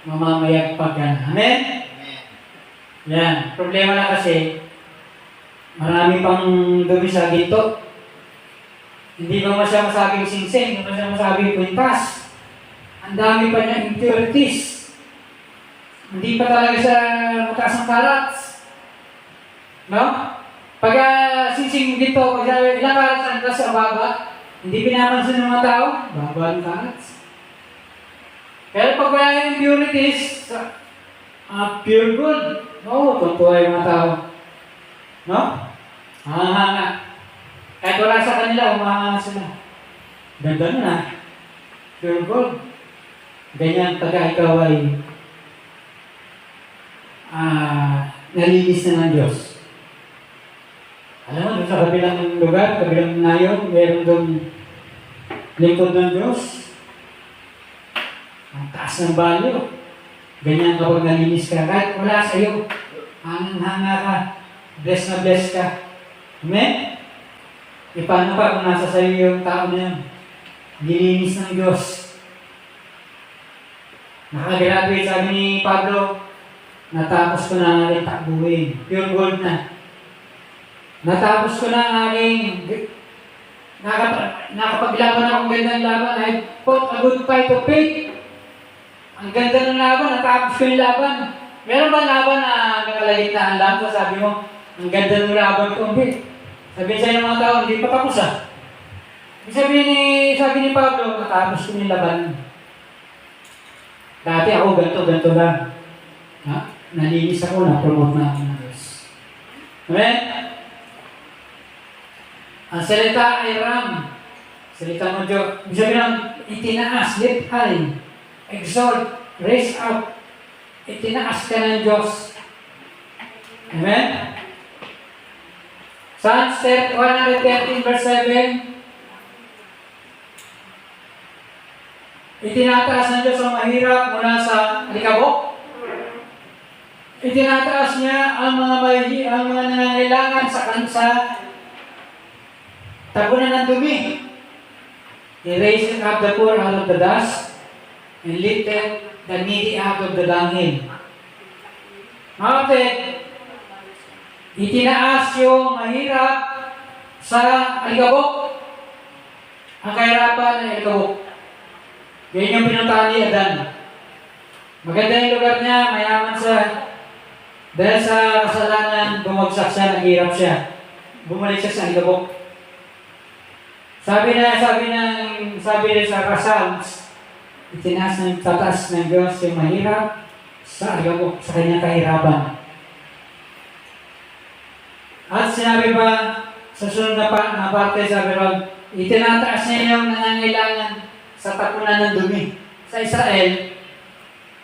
mamamayagpag ka na. Amen? Yan. Problema na kasi, Marami pang dumi sa ginto. Hindi ba siya masabing singsing, hindi ba siya masabing kwintas. Ang dami pa niya impurities. Hindi pa talaga siya mataas ng karats. No? Pag singsing dito, pag ilang karats ang taas sa baba, hindi pinapansin ng mga tao, baba ng karats. Pero pag wala yung impurities, pure good, no, tuntua yung mga tao. No? Hanga. Kahit wala sa kanila, umahanga sila. Ganda na. Pure gold. Ganyan pagka ikaw ay nalinis na ng Diyos. Alam mo, doon sa kabilang lugar, kabilang nayon, meron doon lingkod ng Diyos. Ang taas ng balyo. Ganyan kapag nalinis ka. Kahit wala sa iyo, hanga ka. Bless na bless ka. Amen? E paano pa kung nasa sa'yo yung tao na yun? Nilinis ng Diyos. Nakagraduate, sabi ni Pablo, natapos ko na ang aking takbuhin. Pure gold na. Natapos ko na ang aking nakapaglaban akong gandang laban. I fought a good fight of faith. Ang ganda ng laban, natapos ko yung laban. Meron ba laban na nakalagitnaan lang? So sabi mo, ang ganda ng laban ko. Sabihin sa'yo ng mga tao, hindi pa tapos sabi ni Pablo, natapos ko yung laban. Dati ako ganito lang. Nalinis ako, na-promote na ako ng Diyos. Amen? Ang salita ay ram. Salita mo Diyos. Sabi lang, itinaas, lift high, exalt, raise up. Itinaas ka ng Diyos. Amen? Psalms 113 verse 7. Itinataas ng Diyos ang mahirap mula sa alikabok. Itinataas niya ang mga nangangailangan sa kansa tabunan ng dumi. He raises up the poor out of the dust and lifted the needy out of the dunghill. Kapatid, itinaas yung mahirap sa alikabok. Ang kahirapan ng alikabok. Yan yung pinuntahan ni Adan. Maganda yung lugar niya, mayaman siya. Dahil sa kasalanan, bumagsak siya, naghirap siya. Bumalik siya sa alikabok. Sabi sa Psalms, itinaas ng tatas ng Diyos yung mahirap sa alikabok, sa kanyang kahirapan. At sinabi pa sa sunod na parte, sabi ron, itinataas niya yung nangangailangan sa tapunan ng dumi. Sa Israel,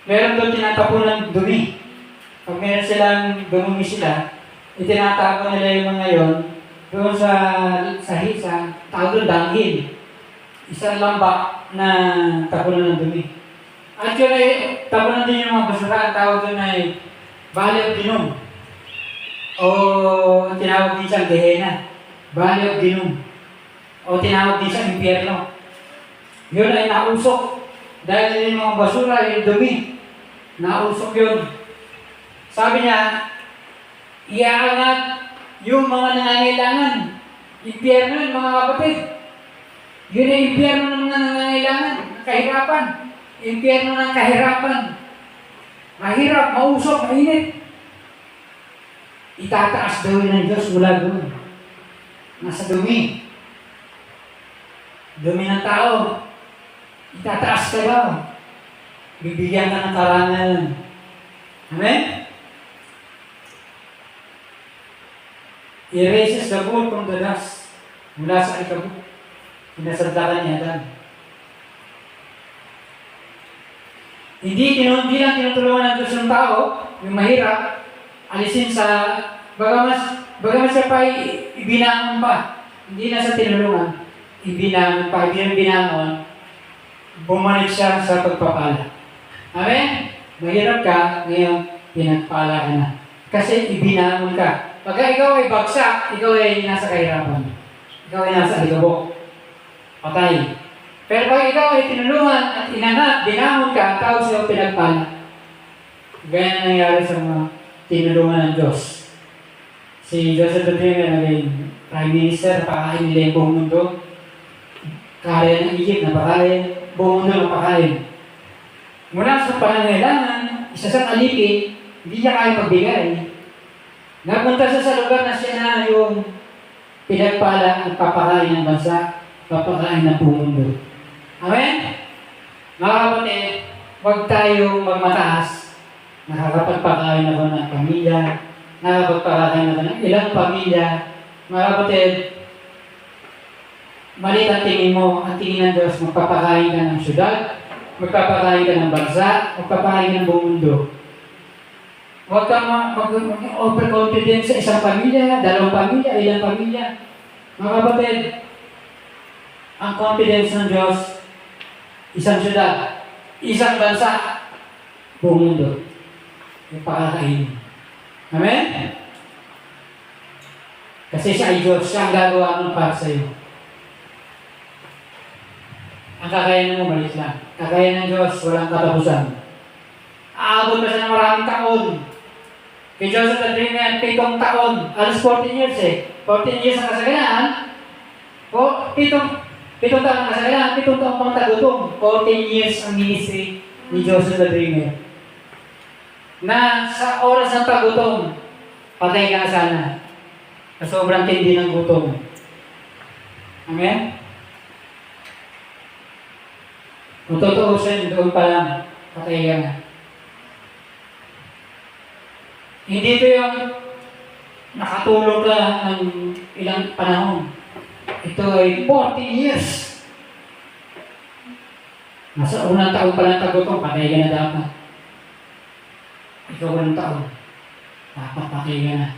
meron doon tinatapunan ng dumi. Pag meron silang dumumi sila, itinatapo nila yung mga yon doon sa tawag doon, dunghill. Isang lambak na tapunan ng dumi. Actually, tapunan din yung mga basura. Ang tawag doon ay Valley of Hinnom. O tinawag din siyang Gehenna. Valley of Hinnom. O tinawag din siyang impyerno. Yun ay nausok. Dahil yung mga basura, yung dumi. Nausok yun. Sabi niya, iaangat yung mga nangangailangan. Impyerno yun, mga kapatid. Yun ay impyerno ng mga nangangailangan. Kahirapan. Impyerno ng kahirapan. Mahirap, mausok, mainit. Itataas daw ng Diyos mula doon. Nasa dumi. Dumi ng tao. Itataas ka daw. Bibigyan ka ng karangalan. Amen? He raises the poor from the dust. Mula sa alikabok. Pinasaldakan niya Dan. Hindi lang tinutulungan ng Diyos ng tao, yung mahirap, alisin sa, bagamas siya pa ibinangon pa. Hindi na sa tinulungan. Ibinangon pa, binangon, bumalik siya sa pagpapala. Amen? Mahirap ka, ngayon, pinagpala ka na. Kasi ibinangon ka. Pagka ikaw ay bagsak, ikaw ay nasa kahirapan. Ikaw ay nasa alikabok. Patay. Pero pag ikaw ay tinulungan at inangat, binangon ka, tao siya pinagpala. Ganyan nangyari sa mga tinulungan ng Diyos. Si Joseph Rodriguez naging Prime Minister, napakain nila yung buong mundo. Kaya ng Egypt, napakain. Buong mundo, napakain. Mula sa pangangailangan, isa sa alipin, hindi niya kaya magbigay. Napunta siya sa lugar na siya na yung pinagpala at papakain ng bansa, papakain ng buong mundo. Amen? Mga kapatid, huwag tayong magmataas. Nakakapagpakain ako ng pamilya, nakakapagpakain ako ng ilang pamilya. Mga kapatid, mali ang tingin mo, ang tingin ng Diyos, magpapakain ka ng syudad, magpapakain ka ng bansa, magpapakain ka ng buong mundo. Huwag kang overconfident sa isang pamilya, dalawang pamilya, ilang pamilya. Mga kapatid, ang confidence ng Diyos, isang syudad, isang bansa, buong mundo. Yung pakakainin. Amen? Kasi siya ay Diyos, siya ang gagawa mo para sa iyo. Ang kakayanan mo, malis lang. Kakayanan ng Diyos, walang katapusan. Aabot pa siya ng maraming taon. Kay Joseph Rodriguez, 7 taon. Alas 14 years eh. 14 years ang kasagalaan. 7 taon ang kasagalaan, 7 taon pang tagutom. 14 years ang ministry ni Joseph Rodriguez. Na sa oras ng tagutom, patay ka sana. Sa sobrang tindi ng gutom. Amen? Kung totoo siya, doon pa lang, patay ka na. Hindi ito yung nakatulog ka ng ilang panahon. Ito ay 40 years. Nasa unang taon pa lang tagutom, patay ka na dapat. Ikaw walang taon, dapat patay ka na.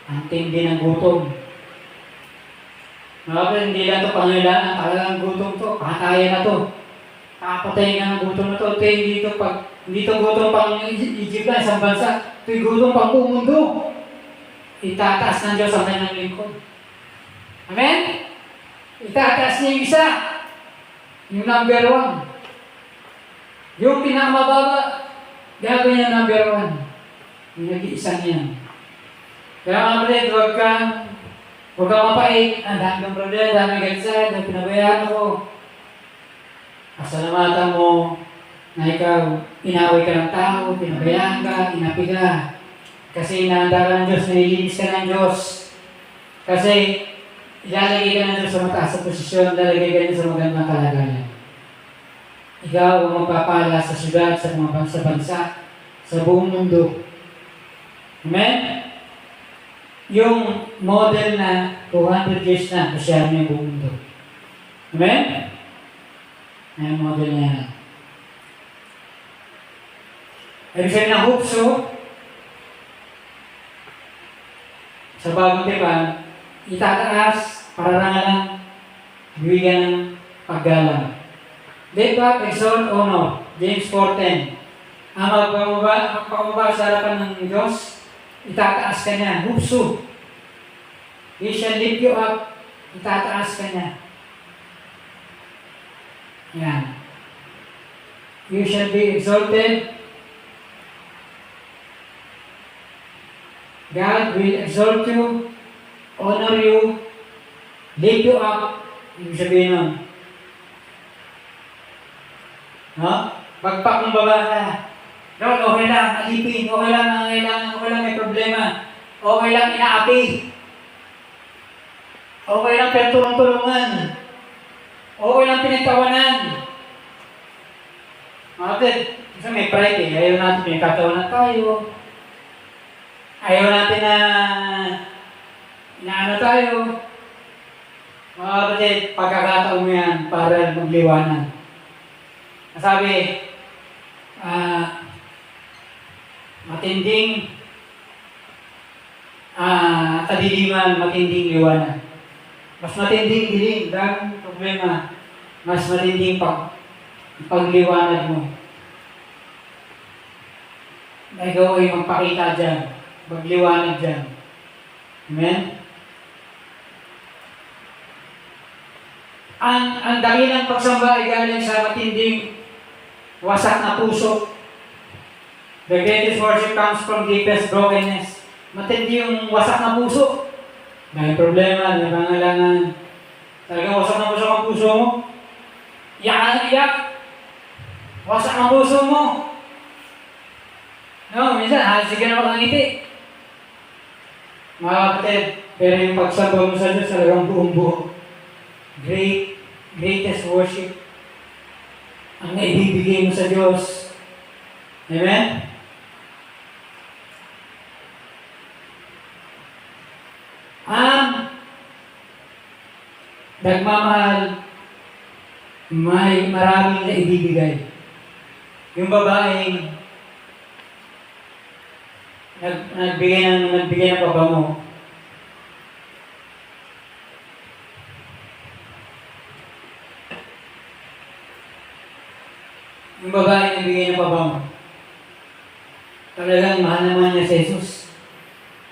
Ang tindi ng gutom. Mga hindi lang ito pangailangan, talagang gutom to, patayan na to. Papatayin ka ng gutom na to. Ito hindi ito gutom pang Egypt na, isang bansa. Ito yung gutom pang buong mundo. Itataas ng Diyos ang kanyang lingkod. Amen? Itataas niya yung isa. Yung number 1. Yung pinakamababa, gagawin niya number 1. Yung nag-iisa niya. Kaya mga kapatid, huwag kang mapait. Ang dami ng problema, dami gansa, dami pinabayaan ako. Pasalamatan mo na ikaw, inaway ka ng tao, pinabayaan ka, inapi ka. Kasi inaanda ka ng Diyos, nililinis ka ng Diyos. Kasi ilalagay ka ng Diyos sa mataas sa posisyon, ilalagay ka ng sa magandang kalagayan. Ikaw ang magpapala sa syudad, sa mga bansa, sa buong mundo. Amen? Yung model na 200 years na, masyari niya yung buong mundo. Amen? Ayan yung model na yan. Ibig sabihin ng hupso, sa bagong tipan, itataas para lang bibigyan ng paggalang. Lift up, exalt, honor. James 4:10. Ang magpapababa sa harapan ng Diyos, itataas ka niya. Hupso. He shall lift you up. Itataas ka niya. Yan. You shall be exalted. God will exalt you, honor you, lift you up. Ibig sabihin nun. No? Magpakumbaba ka. Lord, okay lang, alipin, okay lang, nangangailangan, okay lang, may problema. Okay lang, inaapi. Okay lang, pero tulong-tulungan. Okay lang, pinagtawanan. Mga kapatid, kasi may pride eh. Ayaw natin pinagkatawanan tayo. Ayaw natin na inaano tayo. Mga kapatid, pagkakataon mo yan para magliwanan. Sabi, matinding kadiliman, matinding liwanag. Mas matinding dilim, daming problema. Mas matinding pagliwanag mo. Na ikaw ay magpakita dyan, magliwanag dyan. Amen? Ang dakilang pagsamba ay galing sa matinding wasak na puso. The greatest worship comes from deepest brokenness. Matindi yung wasak na puso. Dahil problema, may pangailangan. Talagang wasak na wasak ang puso mo. Iyak ka na iyak. Wasak ang puso mo. No, minsan, halos ka na makangiti. Mga kapatid, pero yung pagsamba mo sa Diyos, talagang buong buo. Greatest worship ang naibibigay mo sa Diyos. Amen? Ang nagmamahal, may maraming naibibigay. Yung babaeng nagbigay ng pabango. Yung babae nagbigay ng pabango. Talagang mahal naman niya si Jesus.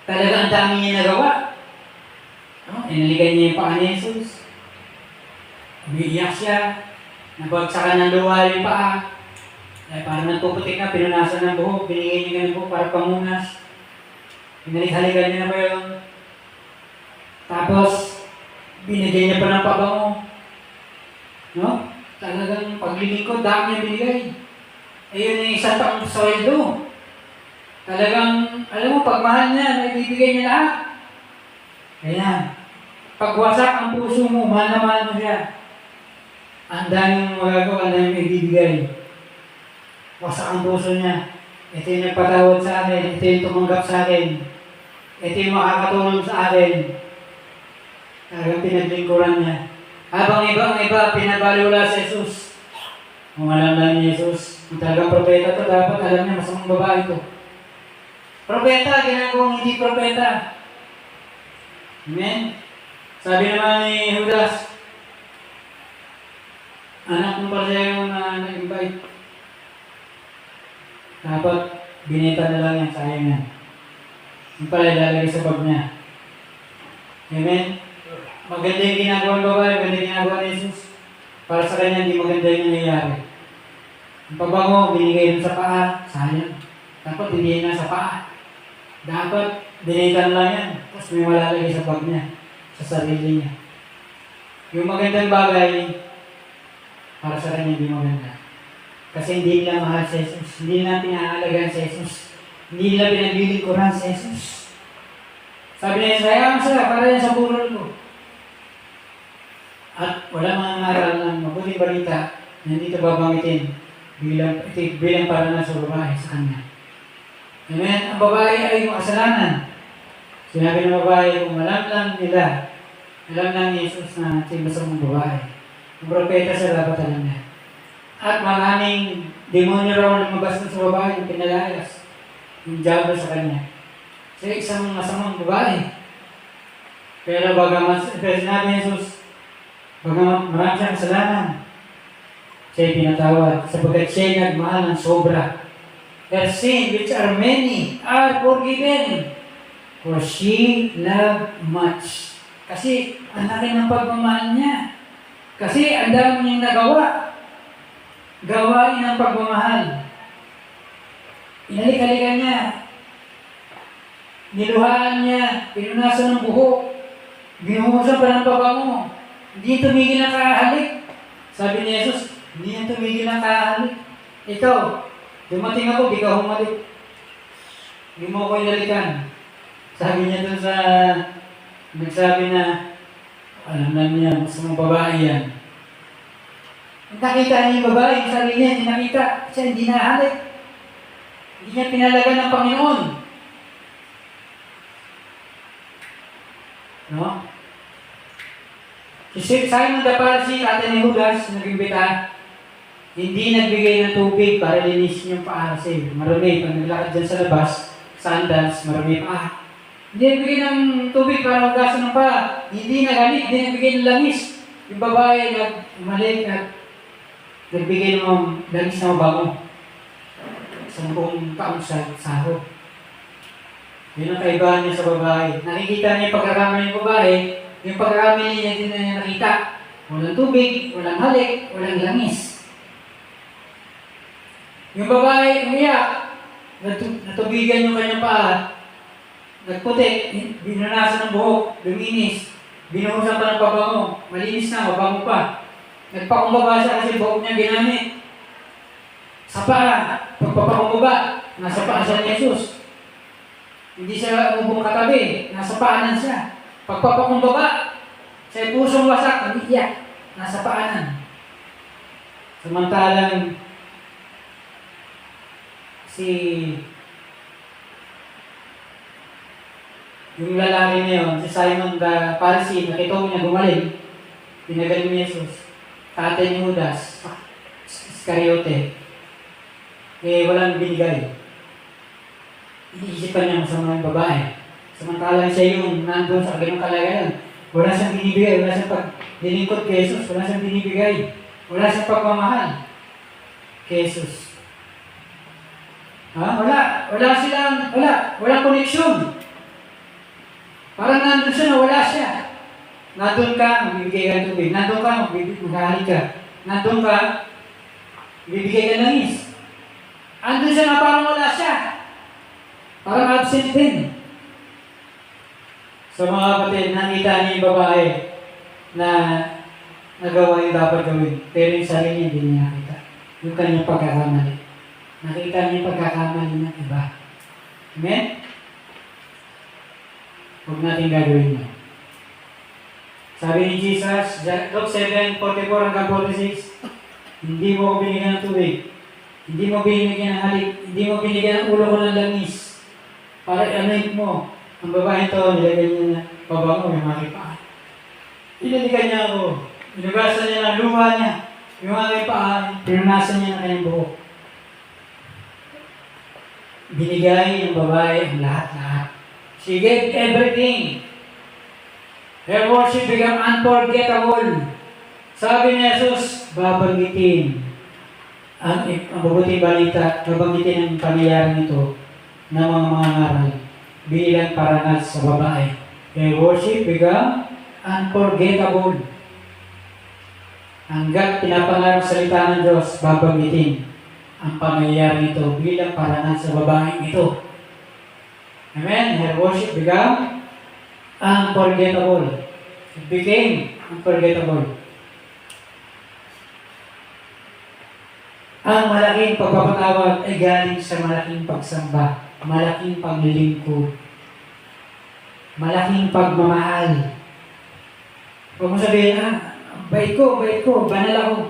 Talagang ang dami niya nagawa. Inalikan niya yung paa ni Jesus. Umiiyak siya. Nabagsakan ng luha yung paa. Parang nagpuputik na, pinunasan ng buhok, binigay niya ng buhok para pamunas. Pinalik-halikan niya na ba yun? Tapos, binigay niya pa ng pabango. No? Talagang paglilingkod, dami niya binigay. Ayun yung isang taong sweldo. Talagang, alam mo, pagmahal niya, naibibigay niya lahat. Kaya, pagwasak ang puso mo, mahal na mahal mo siya. Ang daming magagawa, ang daming ibibigay. Wasak ang puso niya. Ito yung nagpatawad sa akin. Ito yung tumanggap sa akin. Ito yung makakatulong sa akin. Talagang pinaglingkuran niya. Habang ibang iba, pinabaliwala si Jesus. Kung alam lang ni Jesus, kung talagang propeta to, dapat alam niya masamang babae to. Propeta, ginagawang hindi propeta. Amen? Sabi naman ni Judas, anak mo pa siya yung nag-invite. Dapat binita na lang yan, sayang yan. Yung pala ilalagay sa bag niya. Amen? Maganda yung ginagawa ng babae, maganda yung ginagawa ni Jesus. Para sa kanya, hindi maganda yung nangyayari. Yung pabango, binigay yun sa paa, sayang. Dapat hindi na sa paa. Dapat binita na lang yan. Tapos may malalagay sa bag niya, sa sarili niya. Yung magandang bagay, para sa kanya hindi maganda. Kasi hindi nila mahal si Jesus. Hindi nila pinahalagaan si Jesus. Hindi nila pinaglilingkuran si Jesus. Sabi niya, sayang sila, para yan sa burol ko. At wala mga ngaral ng mabuting balita na hindi ito babanggitin bilang para na sa babae sa kanya. Amen? Ang babae ay makasalanan. Sinabi ng babae, kung alam lang nila, alam lang ni Jesus na siya mong babae. Ang propeta sa dapat alam niya. At maraming demonyo raw lumabas na sa babae yung pinalayas. Yung diablo sa kanya. Siya isang masamang babae. Pero bagaman sinabi ni Jesus, bagaman marami siyang kasalanan, siya'y pinatawad sapagkat siya'y nagmahal ng sobra. Their sin, which are many, are forgiven. For she loved much. Kasi ang laki ng pagmamahal niya. Kasi ang dami niyang nagawa. Gawain ng pagmamahal. Inalik-halikan niya. Niluhaan niya. Pinunasan ng buhok. Binuhusan pa ng pabango. Hindi tumigil ang kahalik. Sabi ni Jesus, hindi yan tumigil ang kahalik. Ikaw, dumating ako, di ka humalik. Hindi mo ako inalikan. Sabi niya dun sa nagsabi na, alam na niya, mas mga babae yan. Nakita niya yung babae, yung sarili niya, hindi nakita. Kasi hindi nahalik. Hindi niya pinalaga ng Panginoon. No? Si Simon the Pharisee, ate ni Judas, nag-imbita, hindi nagbigay ng tubig para linisin yung paa kasi marami. Pag naglakad dyan sa labas, sandals, marami paa. Hindi nagbigay ng tubig para hugasan ng paa. Hindi nagalit, hindi nagbigay ng langis. Yung babae nag-malik at nagbigay ng langis na mabago. Sa buong taong sahod. Yun ang kaibahan niya sa babae. Nakikita niya yung pagkakamali ng babae, yung pagkakamali niya din na nakita. Walang tubig, walang halik, walang langis. Yung babae umiyak, natubigan yung kanyang paa. Nagputi, binunasan ng buhok, luminis, binuhusan pa ng pabango, malinis na, mabango pa. Nagpakumbaba siya kasi buhok niya ginamit. Sa paa, pagpapakumbaba, nasa paa siya ni Jesus. Hindi siya umubong katabi, nasa paanan siya. Pagpapakumbaba, sa pusong wasak, umiiyak, nasa paanan. Samantalang yung lalaki na yun, si Simon the Pharisee, nakita niya gumaling, pinagaling ni Jesus. Tatay ni Judas, Iscariote, walang binigay. Iniisipan niya masama yung babae. Samantalang siya yung nandun sa ganung kalagayan. Wala siyang binibigay, wala siyang paglilingkod kay Jesus, wala siyang binibigay, wala siyang pagmamahal kay Jesus. Wala koneksyon. Parang nandun siya na wala siya. Nandun ka, magbibigay ka ng tubig. Nandun ka, maghahalik ka. Nandun ka, magbibigay ka ng langis. Andun siya na parang wala siya. Parang absent din. So mga kapatid, nakita niya yung babae na nagawa yung dapat gawin. Pero yung sarili niya, hindi niya nakita. Yung kanyang pagkakamali. Nakita niya yung pagkakamali ng iba. Amen? Huwag natin gagawin niya. Sabi ni Jesus, Luke 7:44-46, hindi mo ako binigyan ng tubig. Hindi mo binigyan ng halik. Hindi mo binigyan ng ulo ko ng langis. Para i-anoint mo. Ang babae ito, nilagay niya na pabango, yung aking paa. Inalikan niya ako. Inugasan niya ng luha niya. Yung aking paa, pinunasan niya ng kanyang buhok. Binigay ng babae ang lahat-lahat. She gave everything. Her worship became unforgettable. Sabi ni Jesus, babanggitin ang mabuting balita, babanggitin ang pangyayari nito ng mga ngaral bilang parangal sa babae. Her worship became unforgettable. Hanggang pinapangarap salita ng Diyos, babanggitin ang pangyayari nito bilang parangal sa babae ito. Amen? Her worship became unforgettable. It became unforgettable. Ang malaking pagpapatawad ay galing sa malaking pagsamba, malaking paglilingkod, malaking pagmamahal. Huwag mo sabihin, bait ko, banal ako.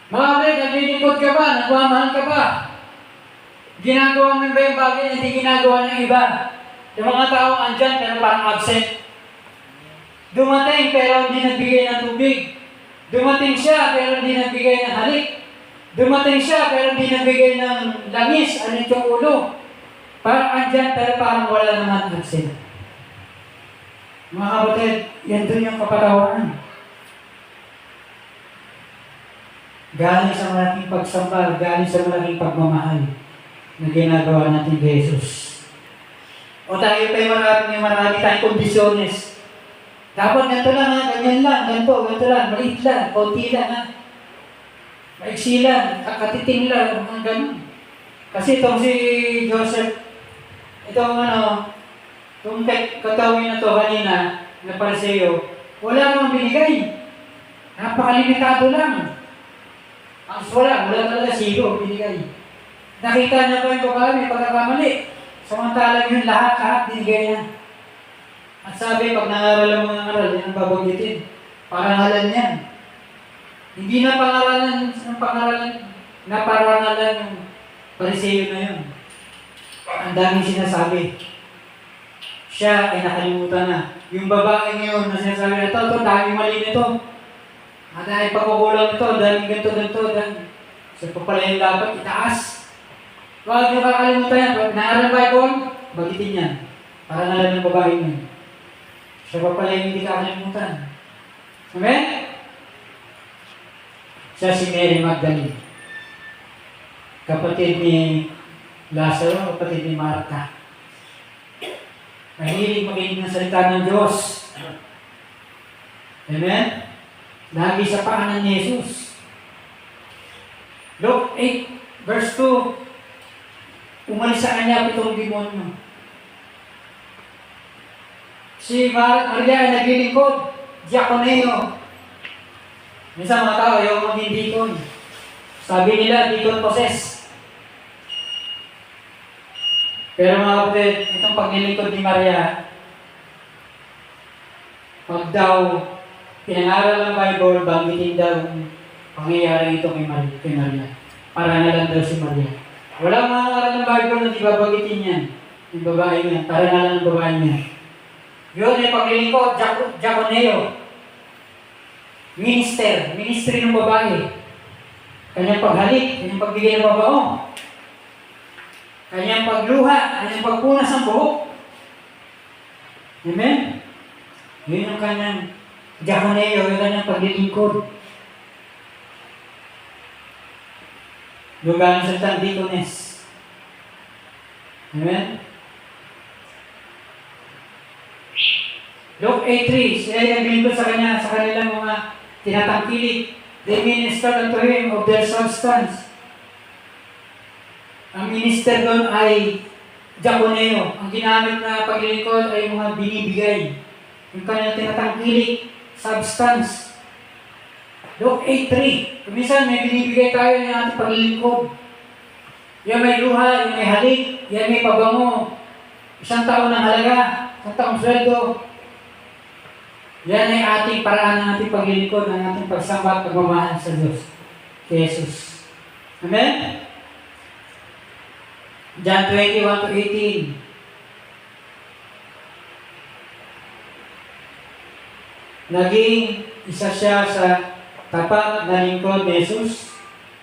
Mga kapatid, naglilingkod ka ba? Nagmamahal ka ba? Ginagawa mo ba yung bagay na hindi ginagawa ng iba? Yung mga tao andyan pero parang absent. Dumating pero hindi nagbigay ng tubig. Dumating siya pero hindi nagbigay ng halik. Dumating siya pero hindi nagbigay ng langis, anit yung ulo. Parang andyan pero parang wala naman absent. Mga kapatid, yan dun yung kapatawaran. Galing sa malaking pagsamba, galing sa malaking pagmamahal na ginagawa natin kay Jesus. O tayo pa yung marami tayong kondisyones. Dapat ganito lang ha, ganyan lang, ganito lang, maliit lang, konti lang ha. Maiksi lang, kakatiting lang, mga ganun. Kasi itong si Joseph, itong itong katawin na to kanina, na Pariseo, wala namang binigay. Napakalimitado lang. Wala talaga zero binigay. Nakita niya pa yung babae, may pagkakamali. Samantalang yun lahat binigay niya. At sabi, pag nangaral ang mga ngaral, yan ang babanggitin. Parangalan yan. Hindi na parangalan yung Pariseo na yun. Ang daming sinasabi. Siya ay nakalimutan na. Yung babae ngayon na sinasabi, ito, daming mali nito. Dahil pagkukulang nito, dahil ganito, dahil sa papalayan dapat itaas. Huwag niyo kakalimutan yan. Pag naaral Bible, bagitin yan. Para nalang ng babae niyo. Sa papalayan hindi kakalimutan. Amen? Siya si Mary Magdalene. Kapatid ni Lazaro, kapatid ni Martha. Mahilig makinig ng salita ng Diyos. Amen? Lagi sa paanan ni Jesus. Luke 8, verse 2. Umalis sa kanya pitong demonyo. Si Maria ay naglilingkod, diakoneo. Minsan mga tao ayaw maging deacon. Sabi nila, deacon possess. Pero mga kapatid, itong paglilingkod ni Maria, pag daw pinangaral ng Bible, banggitin daw ang pangyayari ito kay Maria. Para na lang daw si Maria. Walang mga aral ng Bible na di babanggitin yan. Yung babae niya, para na lang ng babae niya. Yun ay paglilingkod, diakoneo. Ministry ng babae. Kanyang paghalik, kanyang pagbigay ng babaong. Kanyang pagluha, kanyang pagpunas ng buhok. Amen? Yun ang kanyang diakoneo, yung kanyang paglilingkod. Lugar ng salitang deaconess. Amen? Luke 8:3, sila ay naglingkod sa kanya, sa kanilang mga tinatangkilik. They ministered unto him of their substance. Ang minister doon ay diakoneo. Ang ginamit na paglilingkod ay mga binibigay. Yung kanilang tinatangkilik, substance. Luke 8:3. Kuminsan may binibigay tayo ng ating paglilingkod. Yan may luha, yan may halik, yan may pabango. 1 taon ng halaga, 1 taong sweldo. Yan ay ating paraan ng ating paglilingkod, ng ating pagsamba at pagmamahal sa Diyos, kay Jesus. Amen? John 21-18. Naging isa siya sa tapat na lingkod ni Jesus,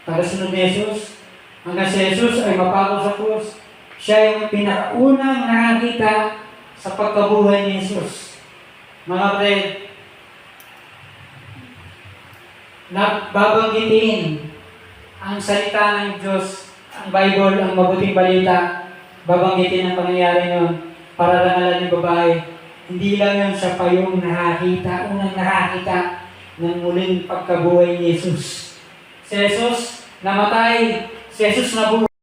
tagasunod ni Jesus, hanggang si Jesus ay mapako sa krus. Siya yung pinakaunang nakakita sa pagkabuhay ni Jesus. Mga kapatid, babanggitin ang salita ng Diyos, ang Bible, ang mabuting balita, babanggitin ang pangyayari nun para rangalan yung babae. Hindi lang yun siya pa yung nakakita, unang nakakita ng muling pagkabuhay ni Jesus. Si Jesus namatay, si Jesus nabuhay.